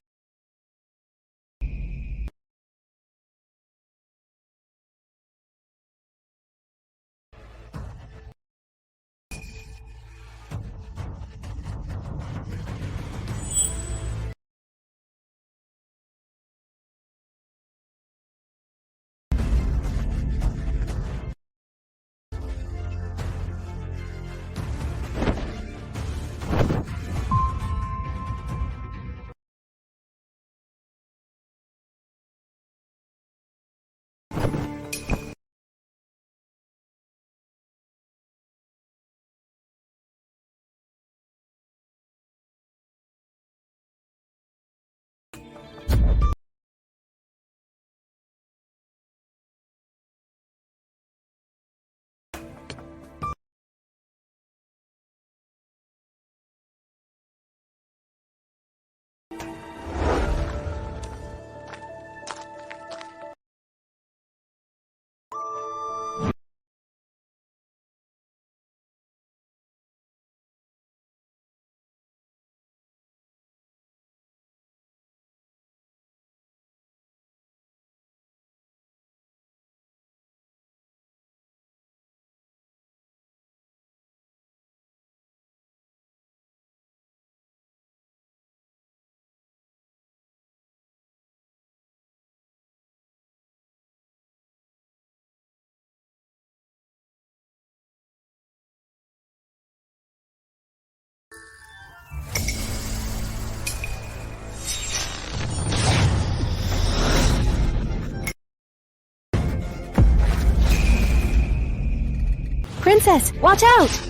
Princess, watch out!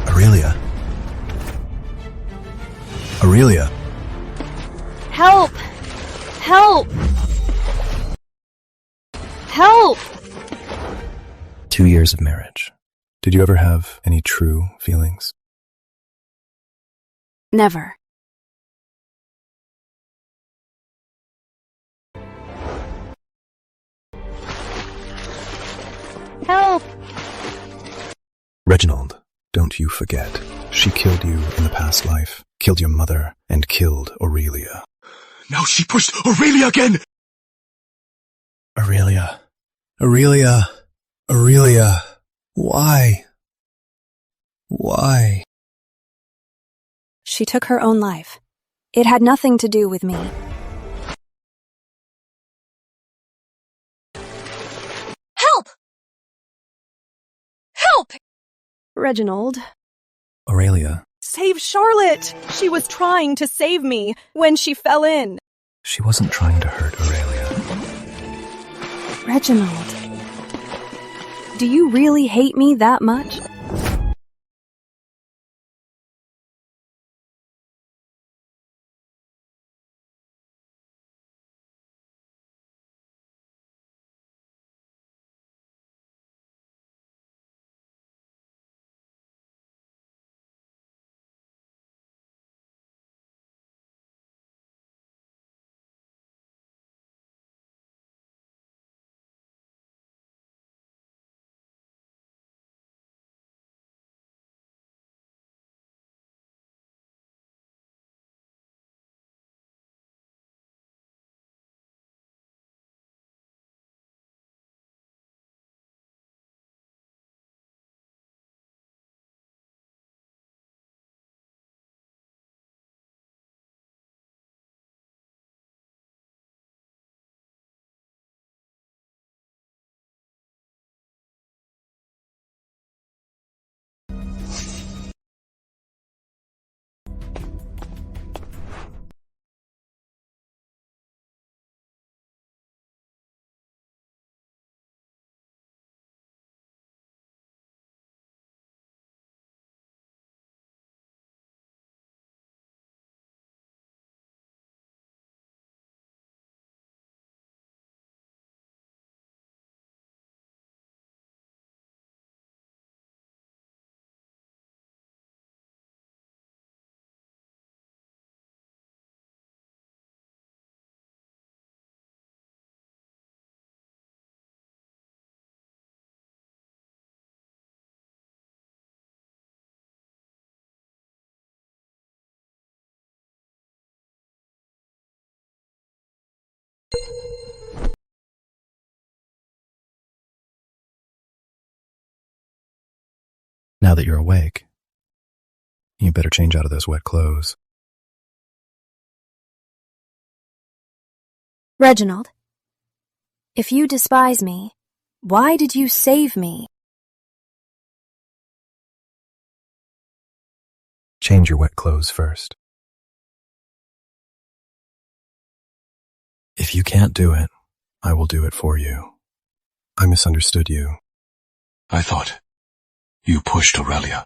Aurelia. Aurelia. Help! Help! Help! 2 years of marriage. Did you ever have any true feelings? Never. Help! Reginald, don't you forget. She killed you in the past life, killed your mother, and killed Aurelia. Now she pushed Aurelia again! Aurelia. Aurelia. Aurelia. Why? Why? She took her own life. It had nothing to do with me. Help! Help! Reginald. Aurelia. Save Charlotte! She was trying to save me when she fell in. She wasn't trying to hurt Aurelia. Reginald. Do you really hate me that much? Now that you're awake, you better change out of those wet clothes. Reginald, if you despise me, why did you save me? Change your wet clothes first. If you can't do it, I will do it for you. I misunderstood you. I thought you pushed Aurelia.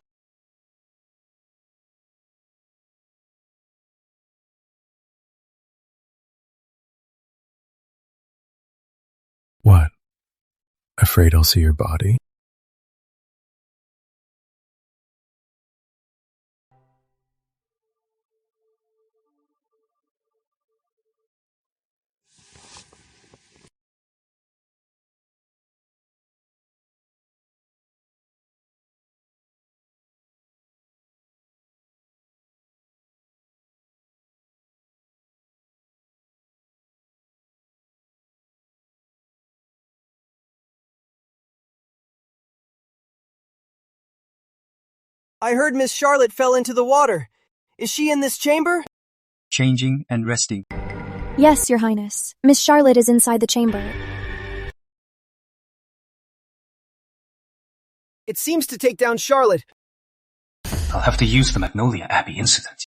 What? Afraid I'll see your body? I heard Miss Charlotte fell into the water. Is she in this chamber? Changing and resting. Yes, Your Highness. Miss Charlotte is inside the chamber. It seems to take down Charlotte. I'll have to use the Magnolia Abbey incident.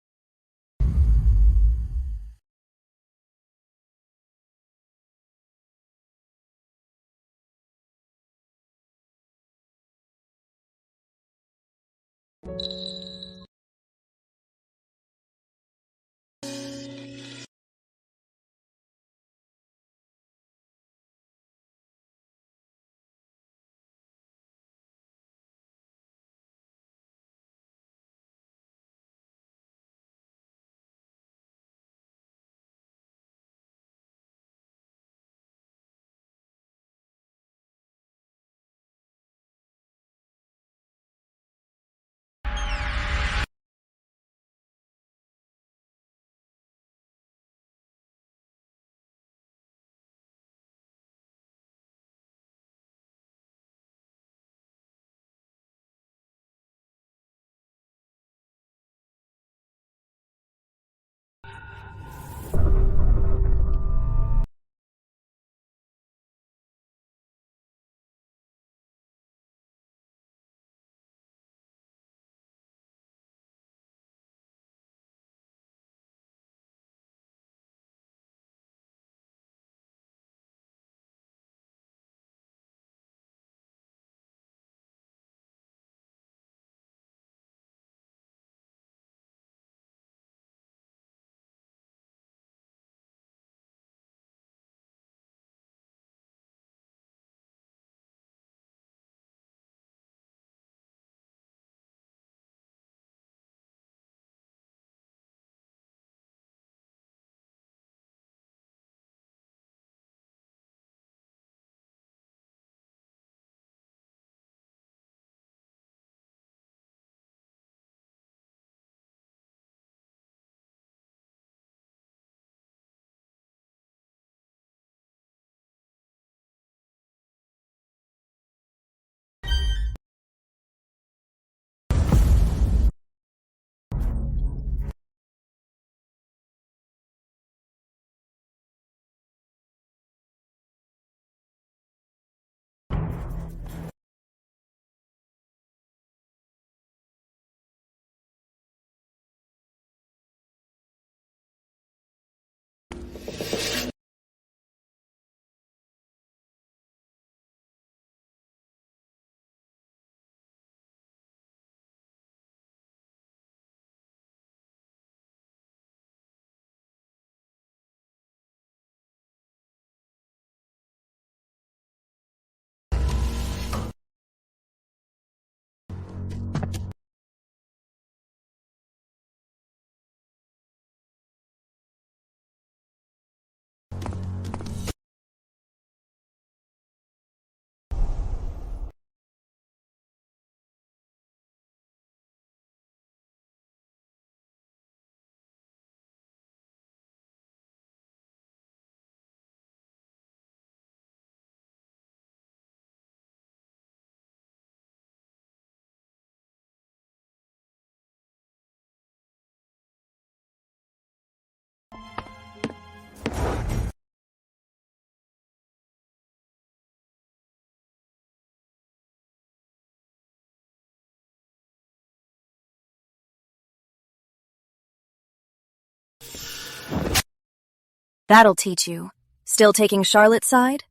That'll teach you. Still taking Charlotte's side?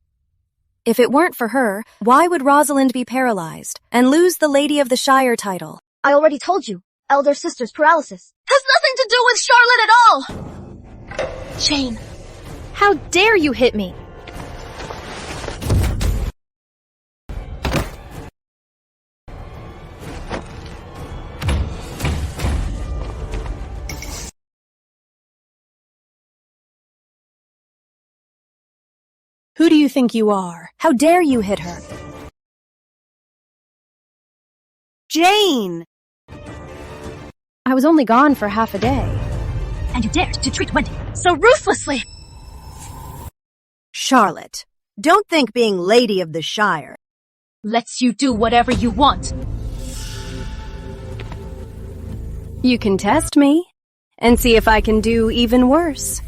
If it weren't for her, why would Rosalind be paralyzed and lose the Lady of the Shire title? I already told you, elder sister's paralysis has nothing to do with Charlotte at all! Jane, how dare you hit me? Who do you think you are? How dare you hit her? Jane! I was only gone for half a day. And you dared to treat Wendy so ruthlessly! Charlotte, don't think being Lady of the Shire lets you do whatever you want. You can test me and see if I can do even worse.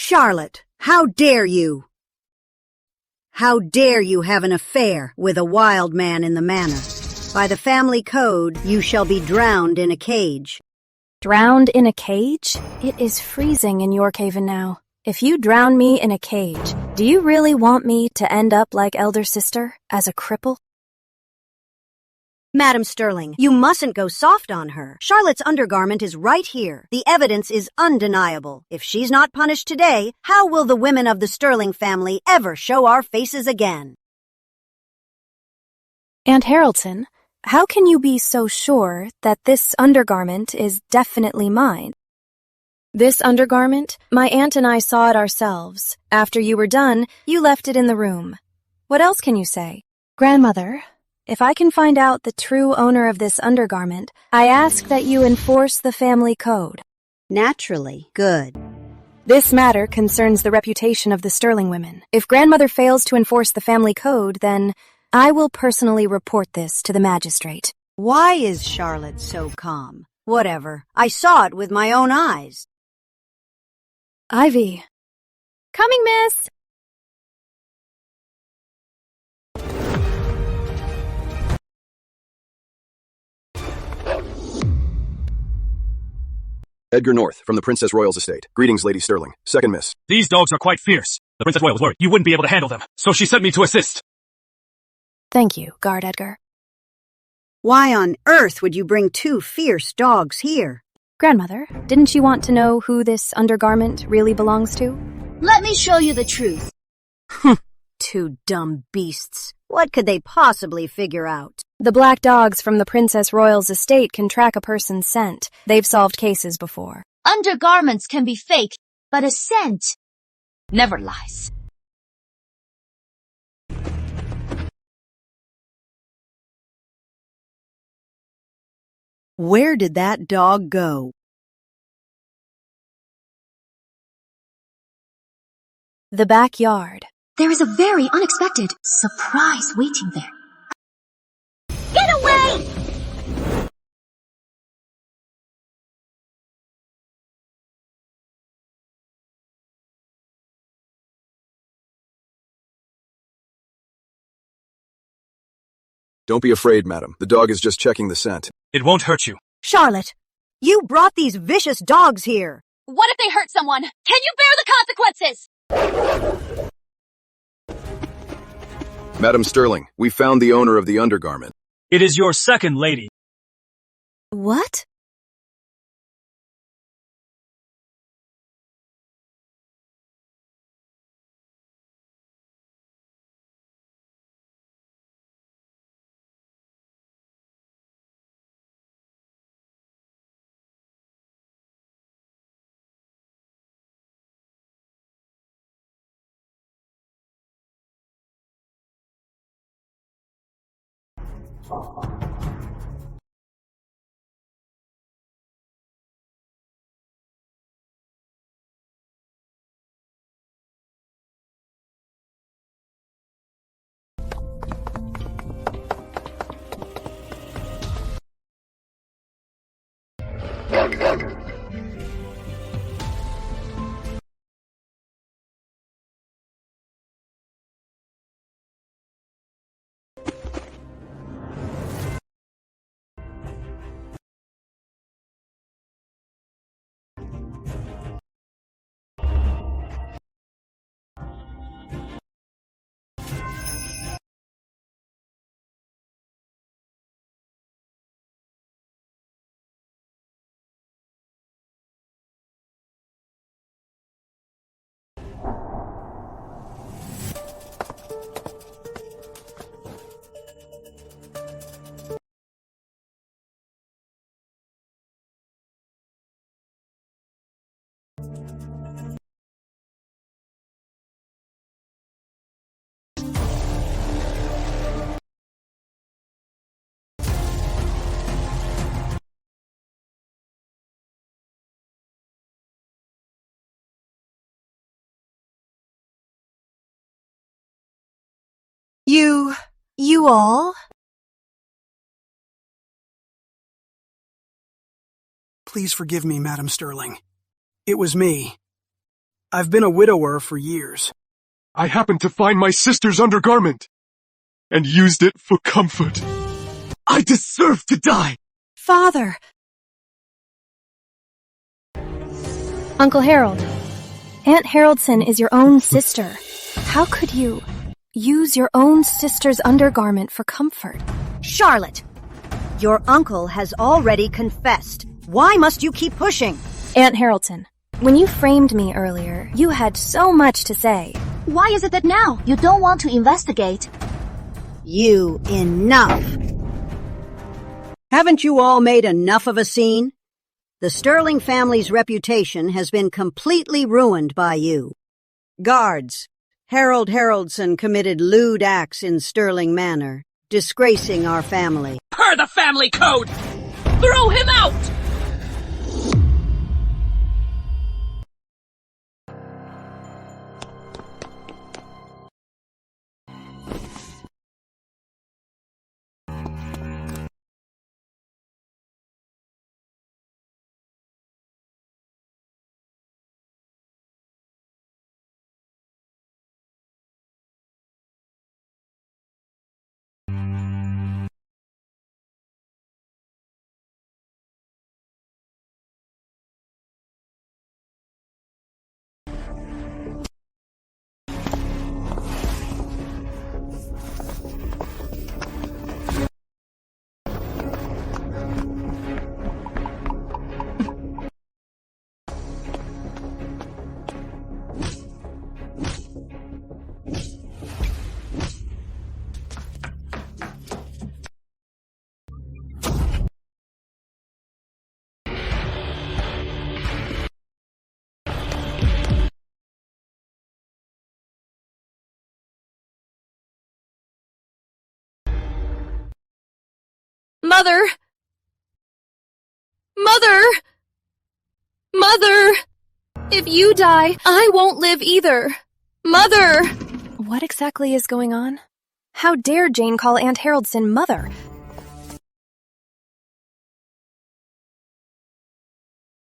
Charlotte, how dare you? How dare you have an affair with a wild man in the manor? By the family code, you shall be drowned in a cage. Drowned in a cage? It is freezing in Yorkhaven now. If you drown me in a cage, do you really want me to end up like elder sister, as a cripple? Madam Sterling, you mustn't go soft on her. Charlotte's undergarment is right here. The evidence is undeniable. If she's not punished today, how will the women of the Sterling family ever show our faces again? Aunt Haroldson, how can you be so sure that this undergarment is definitely mine? This undergarment, my aunt and I saw it ourselves. After you were done, you left it in the room. What else can you say? Grandmother, if I can find out the true owner of this undergarment, I ask that you enforce the family code. Naturally. Good. This matter concerns the reputation of the Sterling women. If grandmother fails to enforce the family code, then I will personally report this to the magistrate. Why is Charlotte so calm? Whatever. I saw it with my own eyes. Ivy. Coming, miss! Edgar North, from the Princess Royal's estate. Greetings, Lady Sterling. Second miss. These dogs are quite fierce. The Princess Royal was worried you wouldn't be able to handle them, so she sent me to assist. Thank you, Guard Edgar. Why on earth would you bring two fierce dogs here? Grandmother, didn't you want to know who this undergarment really belongs to? Let me show you the truth. Two dumb beasts. What could they possibly figure out? The black dogs from the Princess Royal's estate can track a person's scent. They've solved cases before. Undergarments can be fake, but a scent never lies. Where did that dog go? The backyard. There is a very unexpected surprise waiting there. Get away! Don't be afraid, madam. The dog is just checking the scent. It won't hurt you. Charlotte, you brought these vicious dogs here. What if they hurt someone? Can you bear the consequences? Madam Sterling, we found the owner of the undergarment. It is your second lady. What? you all? Please forgive me, Madam Sterling. It was me. I've been a widower for years. I happened to find my sister's undergarment and used it for comfort. I deserve to die! Father! Uncle Harold, Aunt Haroldson is your own sister. How could you use your own sister's undergarment for comfort? Charlotte, your uncle has already confessed. Why must you keep pushing? Aunt Haroldson, when you framed me earlier, you had so much to say. Why is it that now you don't want to investigate? You enough! Haven't you all made enough of a scene? The Sterling family's reputation has been completely ruined by you. Guards, Harold Haroldson committed lewd acts in Sterling Manor, disgracing our family. Per the family code! Throw him out! Mother! Mother! Mother! If you die, I won't live either. Mother! What exactly is going on? How dare Jane call Aunt Haroldson mother?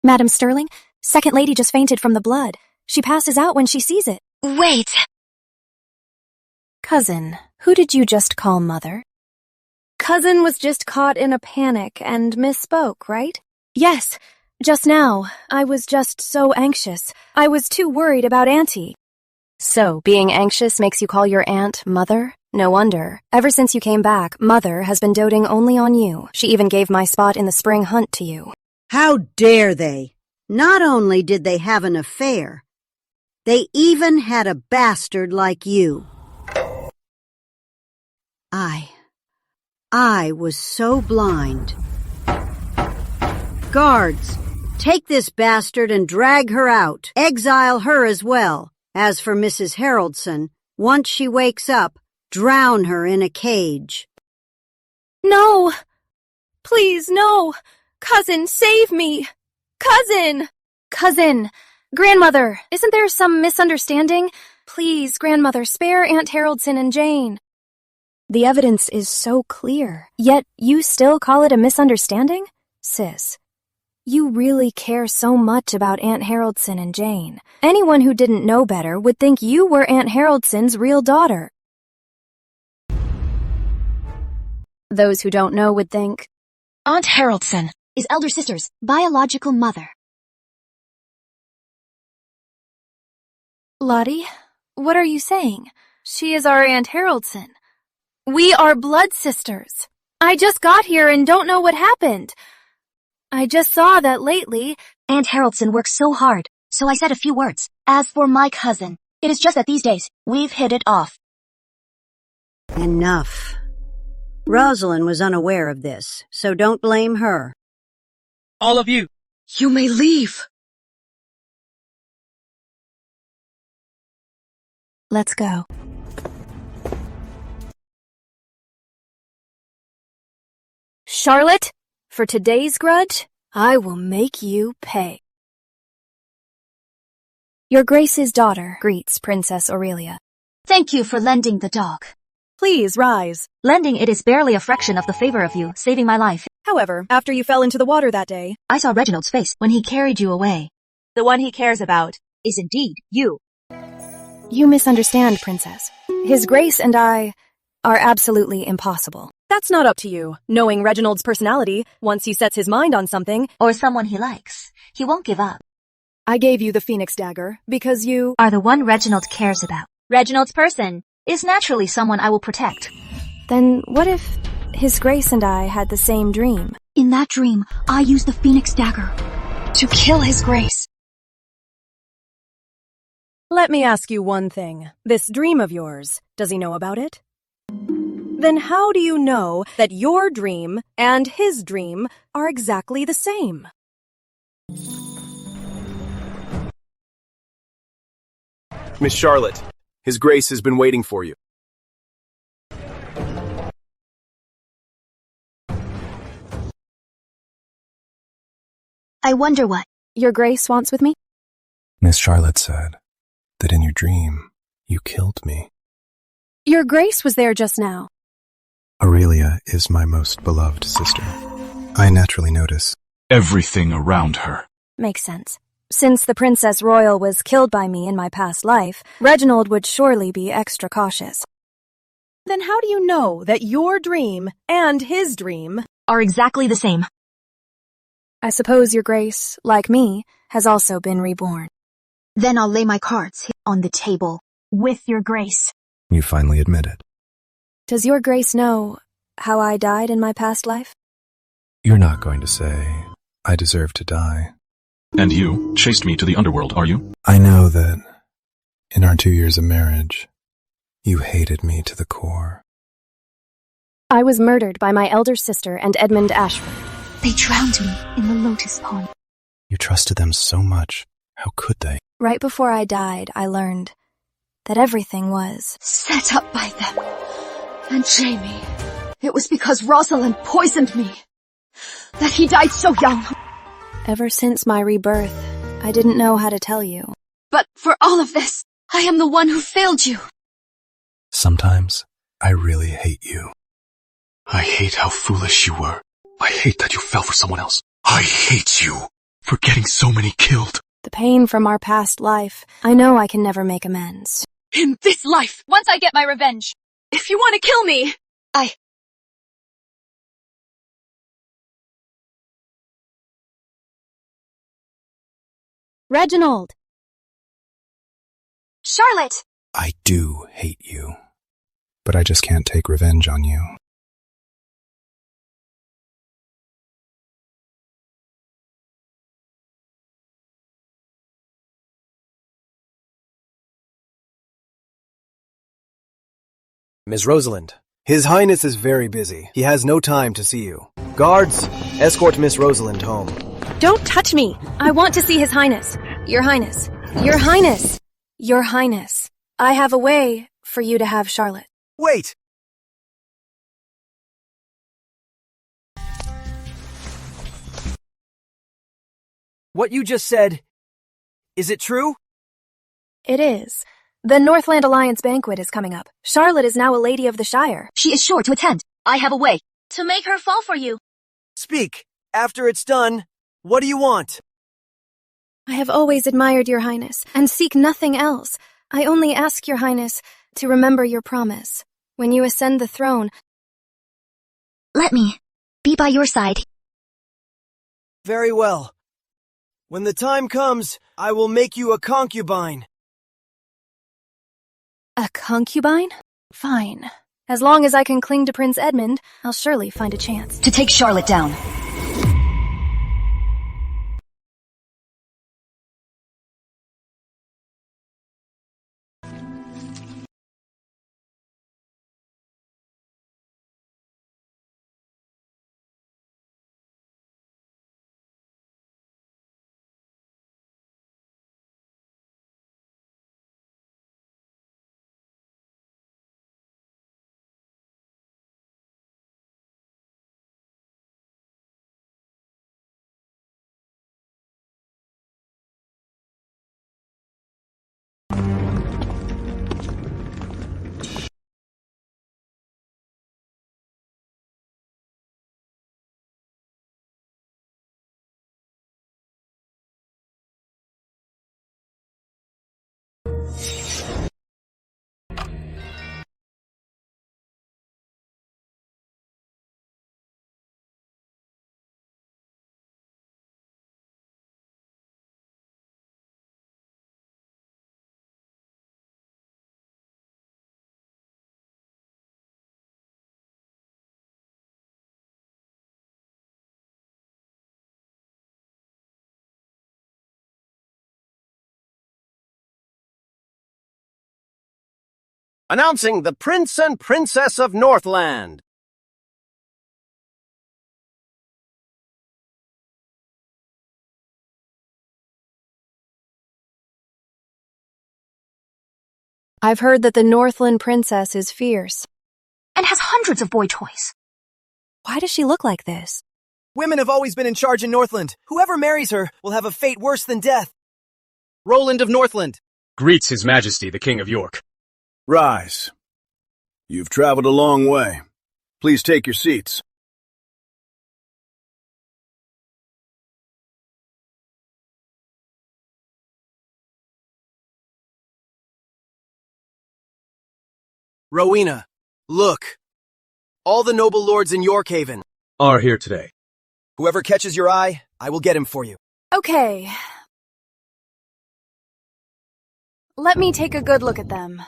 Madam Sterling, Second Lady just fainted from the blood. She passes out when she sees it. Wait! Cousin, who did you just call mother? Cousin was just caught in a panic and misspoke, right? Yes, just now. I was just so anxious. I was too worried about Auntie. So, being anxious makes you call your aunt mother? No wonder. Ever since you came back, Mother has been doting only on you. She even gave my spot in the spring hunt to you. How dare they? Not only did they have an affair, they even had a bastard like you. I was so blind. Guards, take this bastard and drag her out. Exile her as well. As for Mrs. Haroldson, once she wakes up, drown her in a cage. No! Please, no! Cousin, save me! Cousin! Cousin! Grandmother! Isn't there some misunderstanding? Please, Grandmother, spare Aunt Haroldson and Jane. The evidence is so clear, yet you still call it a misunderstanding? Sis, you really care so much about Aunt Haroldson and Jane. Anyone who didn't know better would think you were Aunt Haroldson real daughter. Those who don't know would think Aunt Haroldson is elder sister's biological mother. Lottie, what are you saying? She is our Aunt Haroldson. We are blood sisters. I just got here and don't know what happened. I just saw that lately Aunt Haroldson works so hard, so I said a few words. As for my cousin, it is just that these days we've hit it off. Enough. Rosalind was unaware of this, so don't blame her. All of you, you may leave. Let's go. Charlotte, for today's grudge, I will make you pay. Your Grace's daughter greets Princess Aurelia. Thank you for lending the dog. Please rise. Lending it is barely a fraction of the favor of you, saving my life. However, after you fell into the water that day, I saw Reginald's face when he carried you away. The one he cares about is indeed you. You misunderstand, Princess. His Grace and I are absolutely impossible. that's not up to you. Knowing Reginald's personality, once he sets his mind on something, or someone he likes, he won't give up. I gave you the Phoenix Dagger because you are the one Reginald cares about. Reginald's person is naturally someone I will protect. Then what if His Grace and I had the same dream? In that dream, I used the Phoenix Dagger to kill His Grace. Let me ask you one thing. This dream of yours, does he know about it? Then how do you know that your dream and his dream are exactly the same? Miss Charlotte, His Grace has been waiting for you. I wonder what Your Grace wants with me? Miss Charlotte said that in your dream, you killed me. Your Grace was there just now. Aurelia is my most beloved sister. I naturally notice everything around her. Makes sense. Since the Princess Royal was killed by me in my past life, Reginald would surely be extra cautious. Then how do you know that your dream and his dream are exactly the same? I suppose Your Grace, like me, has also been reborn. Then I'll lay my cards on the table with Your Grace. You finally admit it. Does Your Grace know how I died in my past life? You're not going to say, I deserve to die. And you chased me to the underworld, are you? I know that in our 2 years of marriage, you hated me to the core. I was murdered by my elder sister and Edmund Ashford. They drowned me in the lotus pond. You trusted them so much. How could they? Right before I died, I learned that everything was set up by them. And Jamie, it was because Rosalind poisoned me that he died so young. Ever since my rebirth, I didn't know how to tell you. But for all of this, I am the one who failed you. Sometimes, I really hate you. I hate how foolish you were. I hate that you fell for someone else. I hate you for getting so many killed. The pain from our past life, I know I can never make amends. In this life, once I get my revenge, if you want to kill me, Reginald! Charlotte! I do hate you. But I just can't take revenge on you. Ms. Rosalind, His Highness is very busy. He has no time to see you. Guards, escort Miss Rosalind home. Don't touch me! I want to see His Highness. Your Highness. Your Highness. Your Highness. I have a way for you to have Charlotte. Wait! What you just said, is it true? It is. The Northland Alliance banquet is coming up. Charlotte is now a lady of the Shire. She is sure to attend. I have a way to make her fall for you. Speak. After it's done, what do you want? I have always admired Your Highness, and seek nothing else. I only ask Your Highness to remember your promise. When you ascend the throne, let me be by your side. Very well. When the time comes, I will make you a concubine. A concubine? Fine. As long as I can cling to Prince Edmund, I'll surely find a chance. To take Charlotte down. Announcing the Prince and Princess of Northland. I've heard that the Northland princess is fierce. And has hundreds of boy toys. Why does she look like this? Women have always been in charge in Northland. Whoever marries her will have a fate worse than death. Roland of Northland greets His Majesty the King of York. Rise. You've traveled a long way. Please take your seats. Rowena, look. All the noble lords in Yorkhaven are here today. Whoever catches your eye, I will get him for you. Okay. Let me take a good look at them.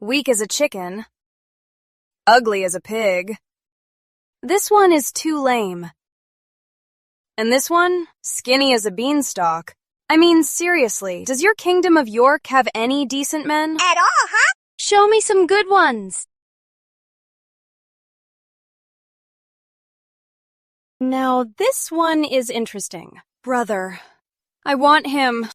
Weak as a chicken. Ugly as a pig. This one is too lame. And this one, skinny as a beanstalk. I mean, seriously, does your Kingdom of York have any decent men? At all, huh? Show me some good ones. Now, this one is interesting. Brother, I want him.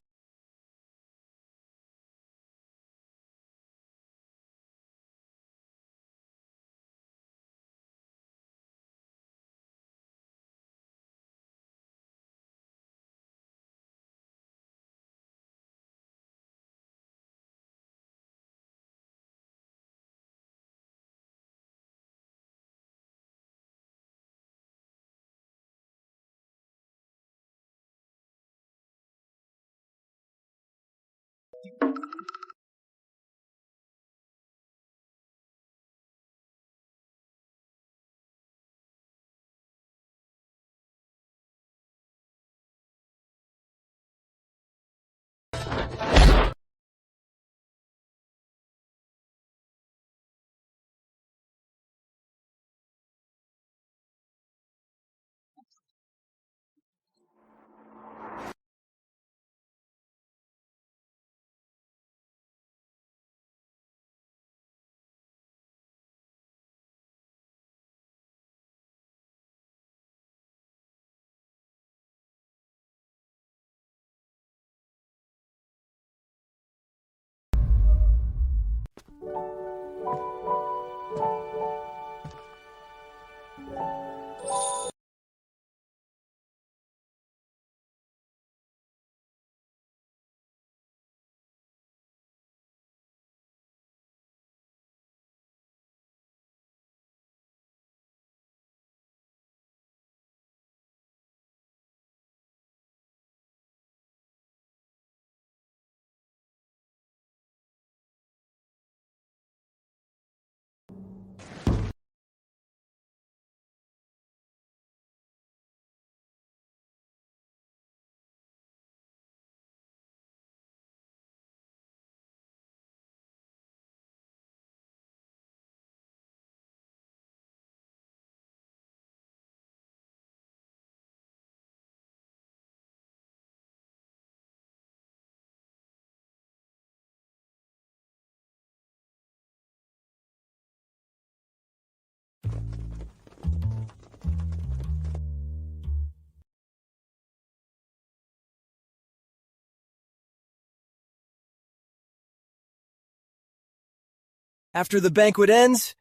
After the banquet ends,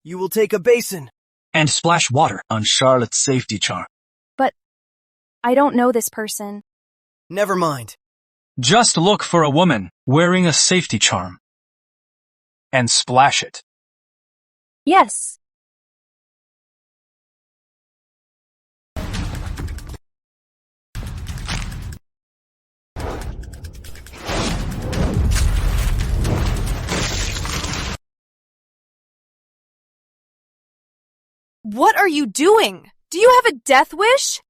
you will take a basin and splash water on Charlotte's safety charm. But I don't know this person. Never mind. Just look for a woman wearing a safety charm and splash it. Yes. What are you doing? Do you have a death wish?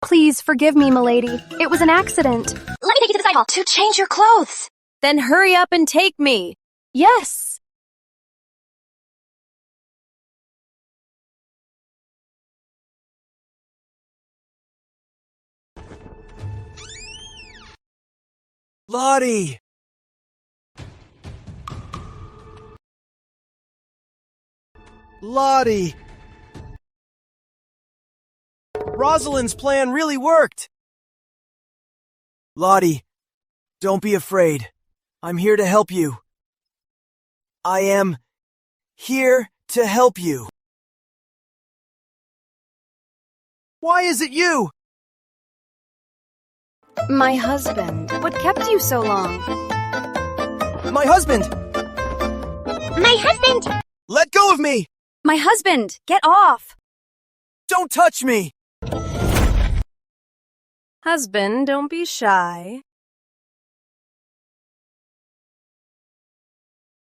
Please forgive me, milady. It was an accident. Let me take you to the side hall to change your clothes. Then hurry up and take me. Yes. Lottie! Lottie! Rosalind's plan really worked! Lottie, don't be afraid. I'm here to help you. I am here to help you. Why is it you? My husband. What kept you so long? My husband! My husband! Let go of me! My husband! Get off! Don't touch me! Husband, don't be shy.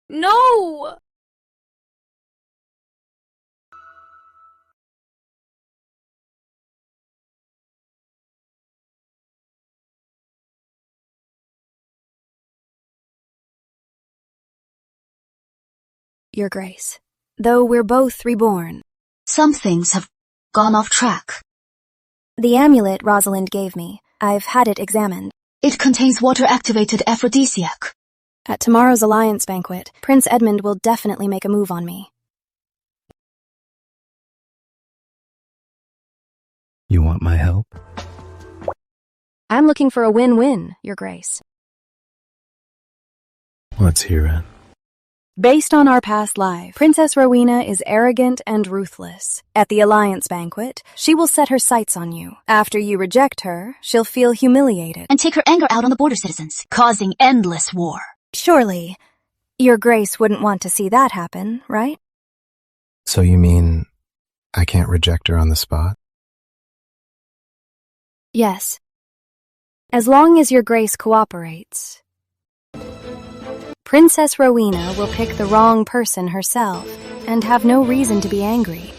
No! Your Grace, though we're both reborn. Some things have gone off track. The amulet Rosalind gave me, I've had it examined. It contains water-activated aphrodisiac. At tomorrow's alliance banquet, Prince Edmund will definitely make a move on me. You want my help? I'm looking for a win-win, Your Grace. Let's hear it. Based on our past life, Princess Rowena is arrogant and ruthless. At the alliance banquet, she will set her sights on you. After you reject her, she'll feel humiliated. And take her anger out on the border citizens, causing endless war. Surely, Your Grace wouldn't want to see that happen, right? So you mean I can't reject her on the spot? Yes. As long as Your Grace cooperates. Princess Rowena will pick the wrong person herself and have no reason to be angry.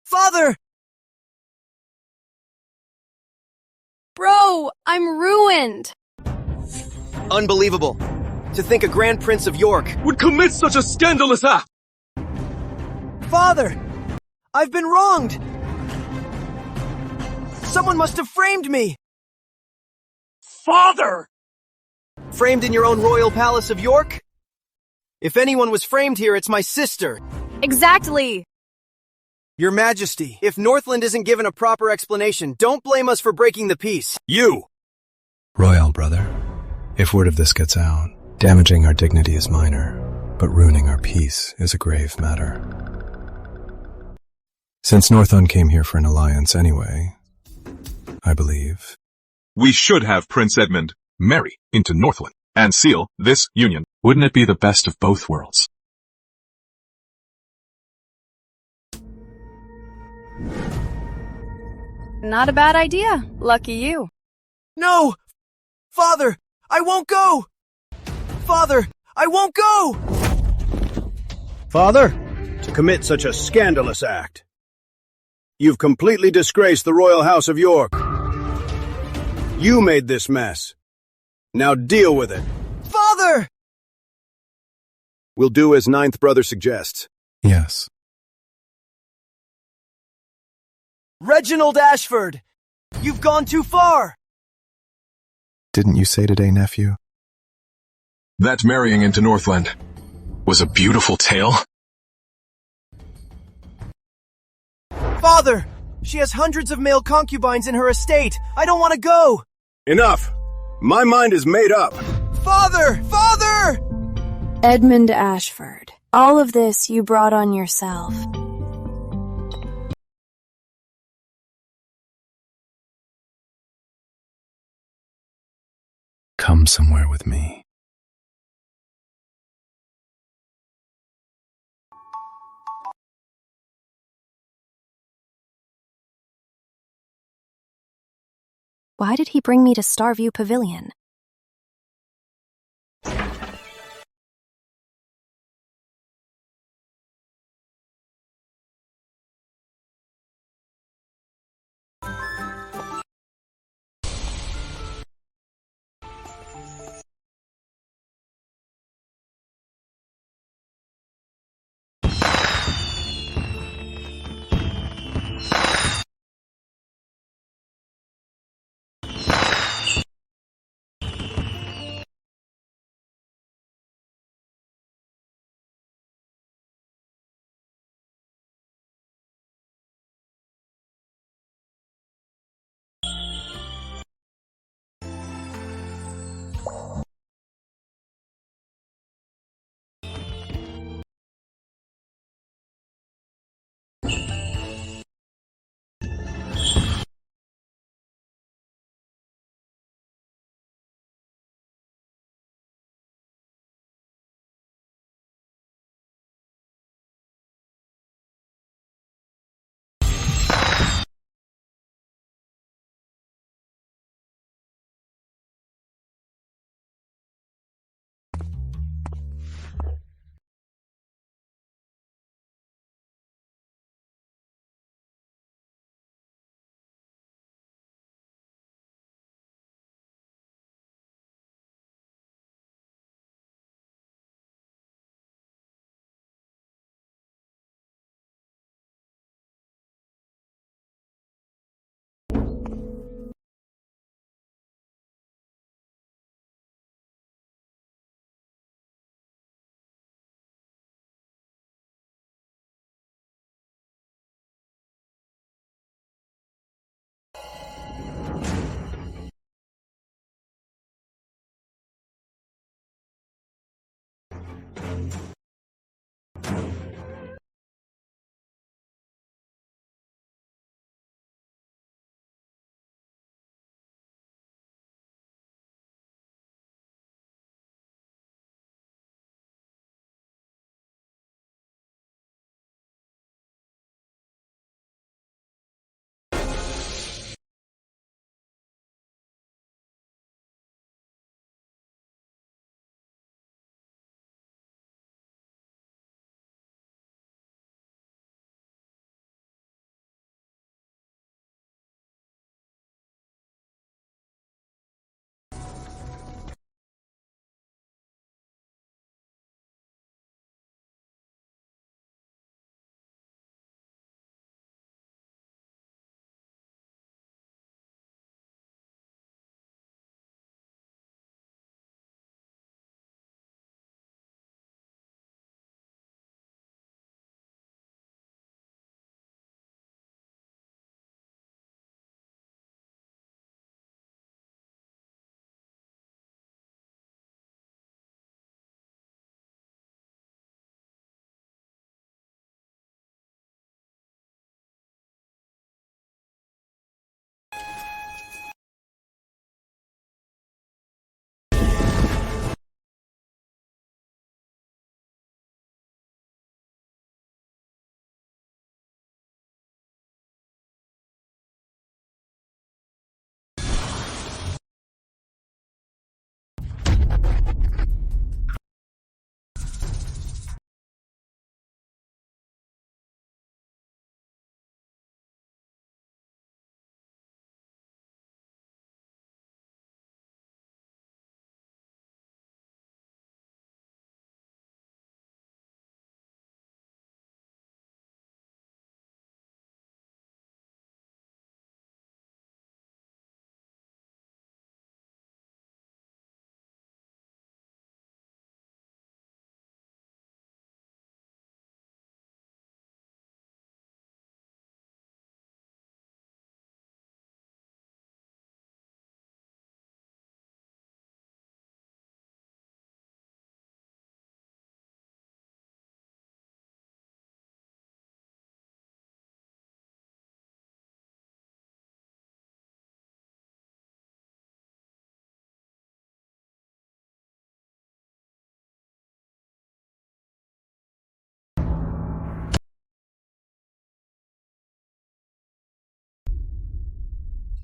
Father! Bro, I'm ruined! Unbelievable. To think a Grand Prince of York would commit such a scandalous act! Father! I've been wronged! Someone must have framed me! Father! Framed in your own royal palace of York? If anyone was framed here, it's my sister. Exactly! Your Majesty, if Northland isn't given a proper explanation, don't blame us for breaking the peace. You! Royal brother, if word of this gets out, damaging our dignity is minor, but ruining our peace is a grave matter. Since Northland came here for an alliance anyway, I believe we should have Prince Edmund marry into Northland and seal this union. Wouldn't it be the best of both worlds? Not a bad idea. Lucky you. No! Father, I won't go! Father, I won't go! Father, to commit such a scandalous act. You've completely disgraced the royal house of York. You made this mess. Now deal with it. Father! We'll do as ninth brother suggests. Yes. Reginald Ashford! You've gone too far! Didn't you say today, nephew? That marrying into Northland was a beautiful tale. Father! She has hundreds of male concubines in her estate. I don't want to go! Enough! My mind is made up. Father! Father! Edmund Ashford. All of this you brought on yourself. Come somewhere with me. Why did he bring me to Starview Pavilion?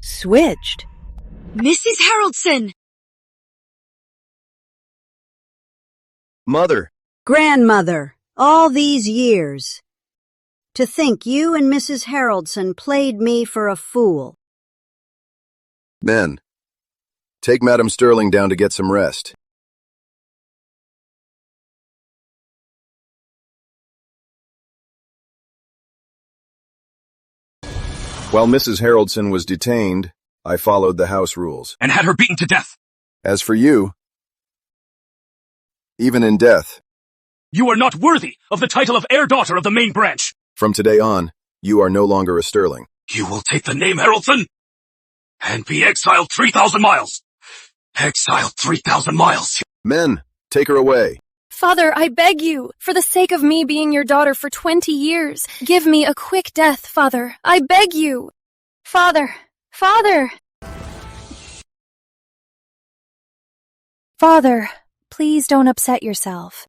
Switched? Mrs. Haroldson! Mother. Grandmother, all these years. To think you and Mrs. Haroldson played me for a fool. Men, take Madam Sterling down to get some rest. While Mrs. Haroldson was detained, I followed the house rules. And had her beaten to death. As for you, even in death, you are not worthy of the title of heir daughter of the main branch. From today on, you are no longer a Sterling. You will take the name Haroldson and be exiled 3,000 miles. Exiled 3,000 miles. Men, take her away. Father, I beg you, for the sake of me being your daughter for 20 years, give me a quick death, Father. I beg you. Father, Father. Father, please don't upset yourself.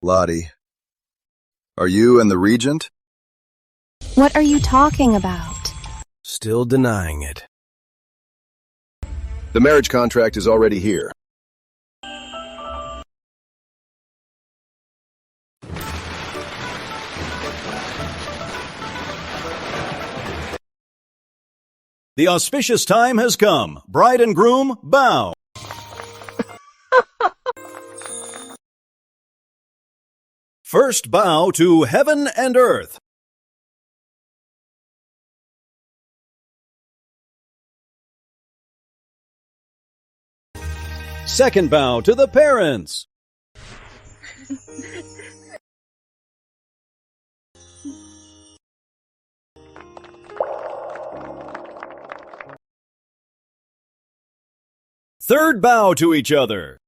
Lottie, are you and the regent? What are you talking about? Still denying it. The marriage contract is already here. The auspicious time has come. Bride and groom, bow. First bow to heaven and earth. Second bow to the parents. Third bow to each other.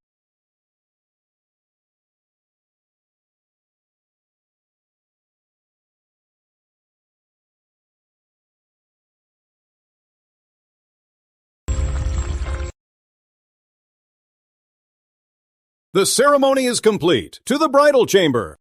The ceremony is complete. To the bridal chamber.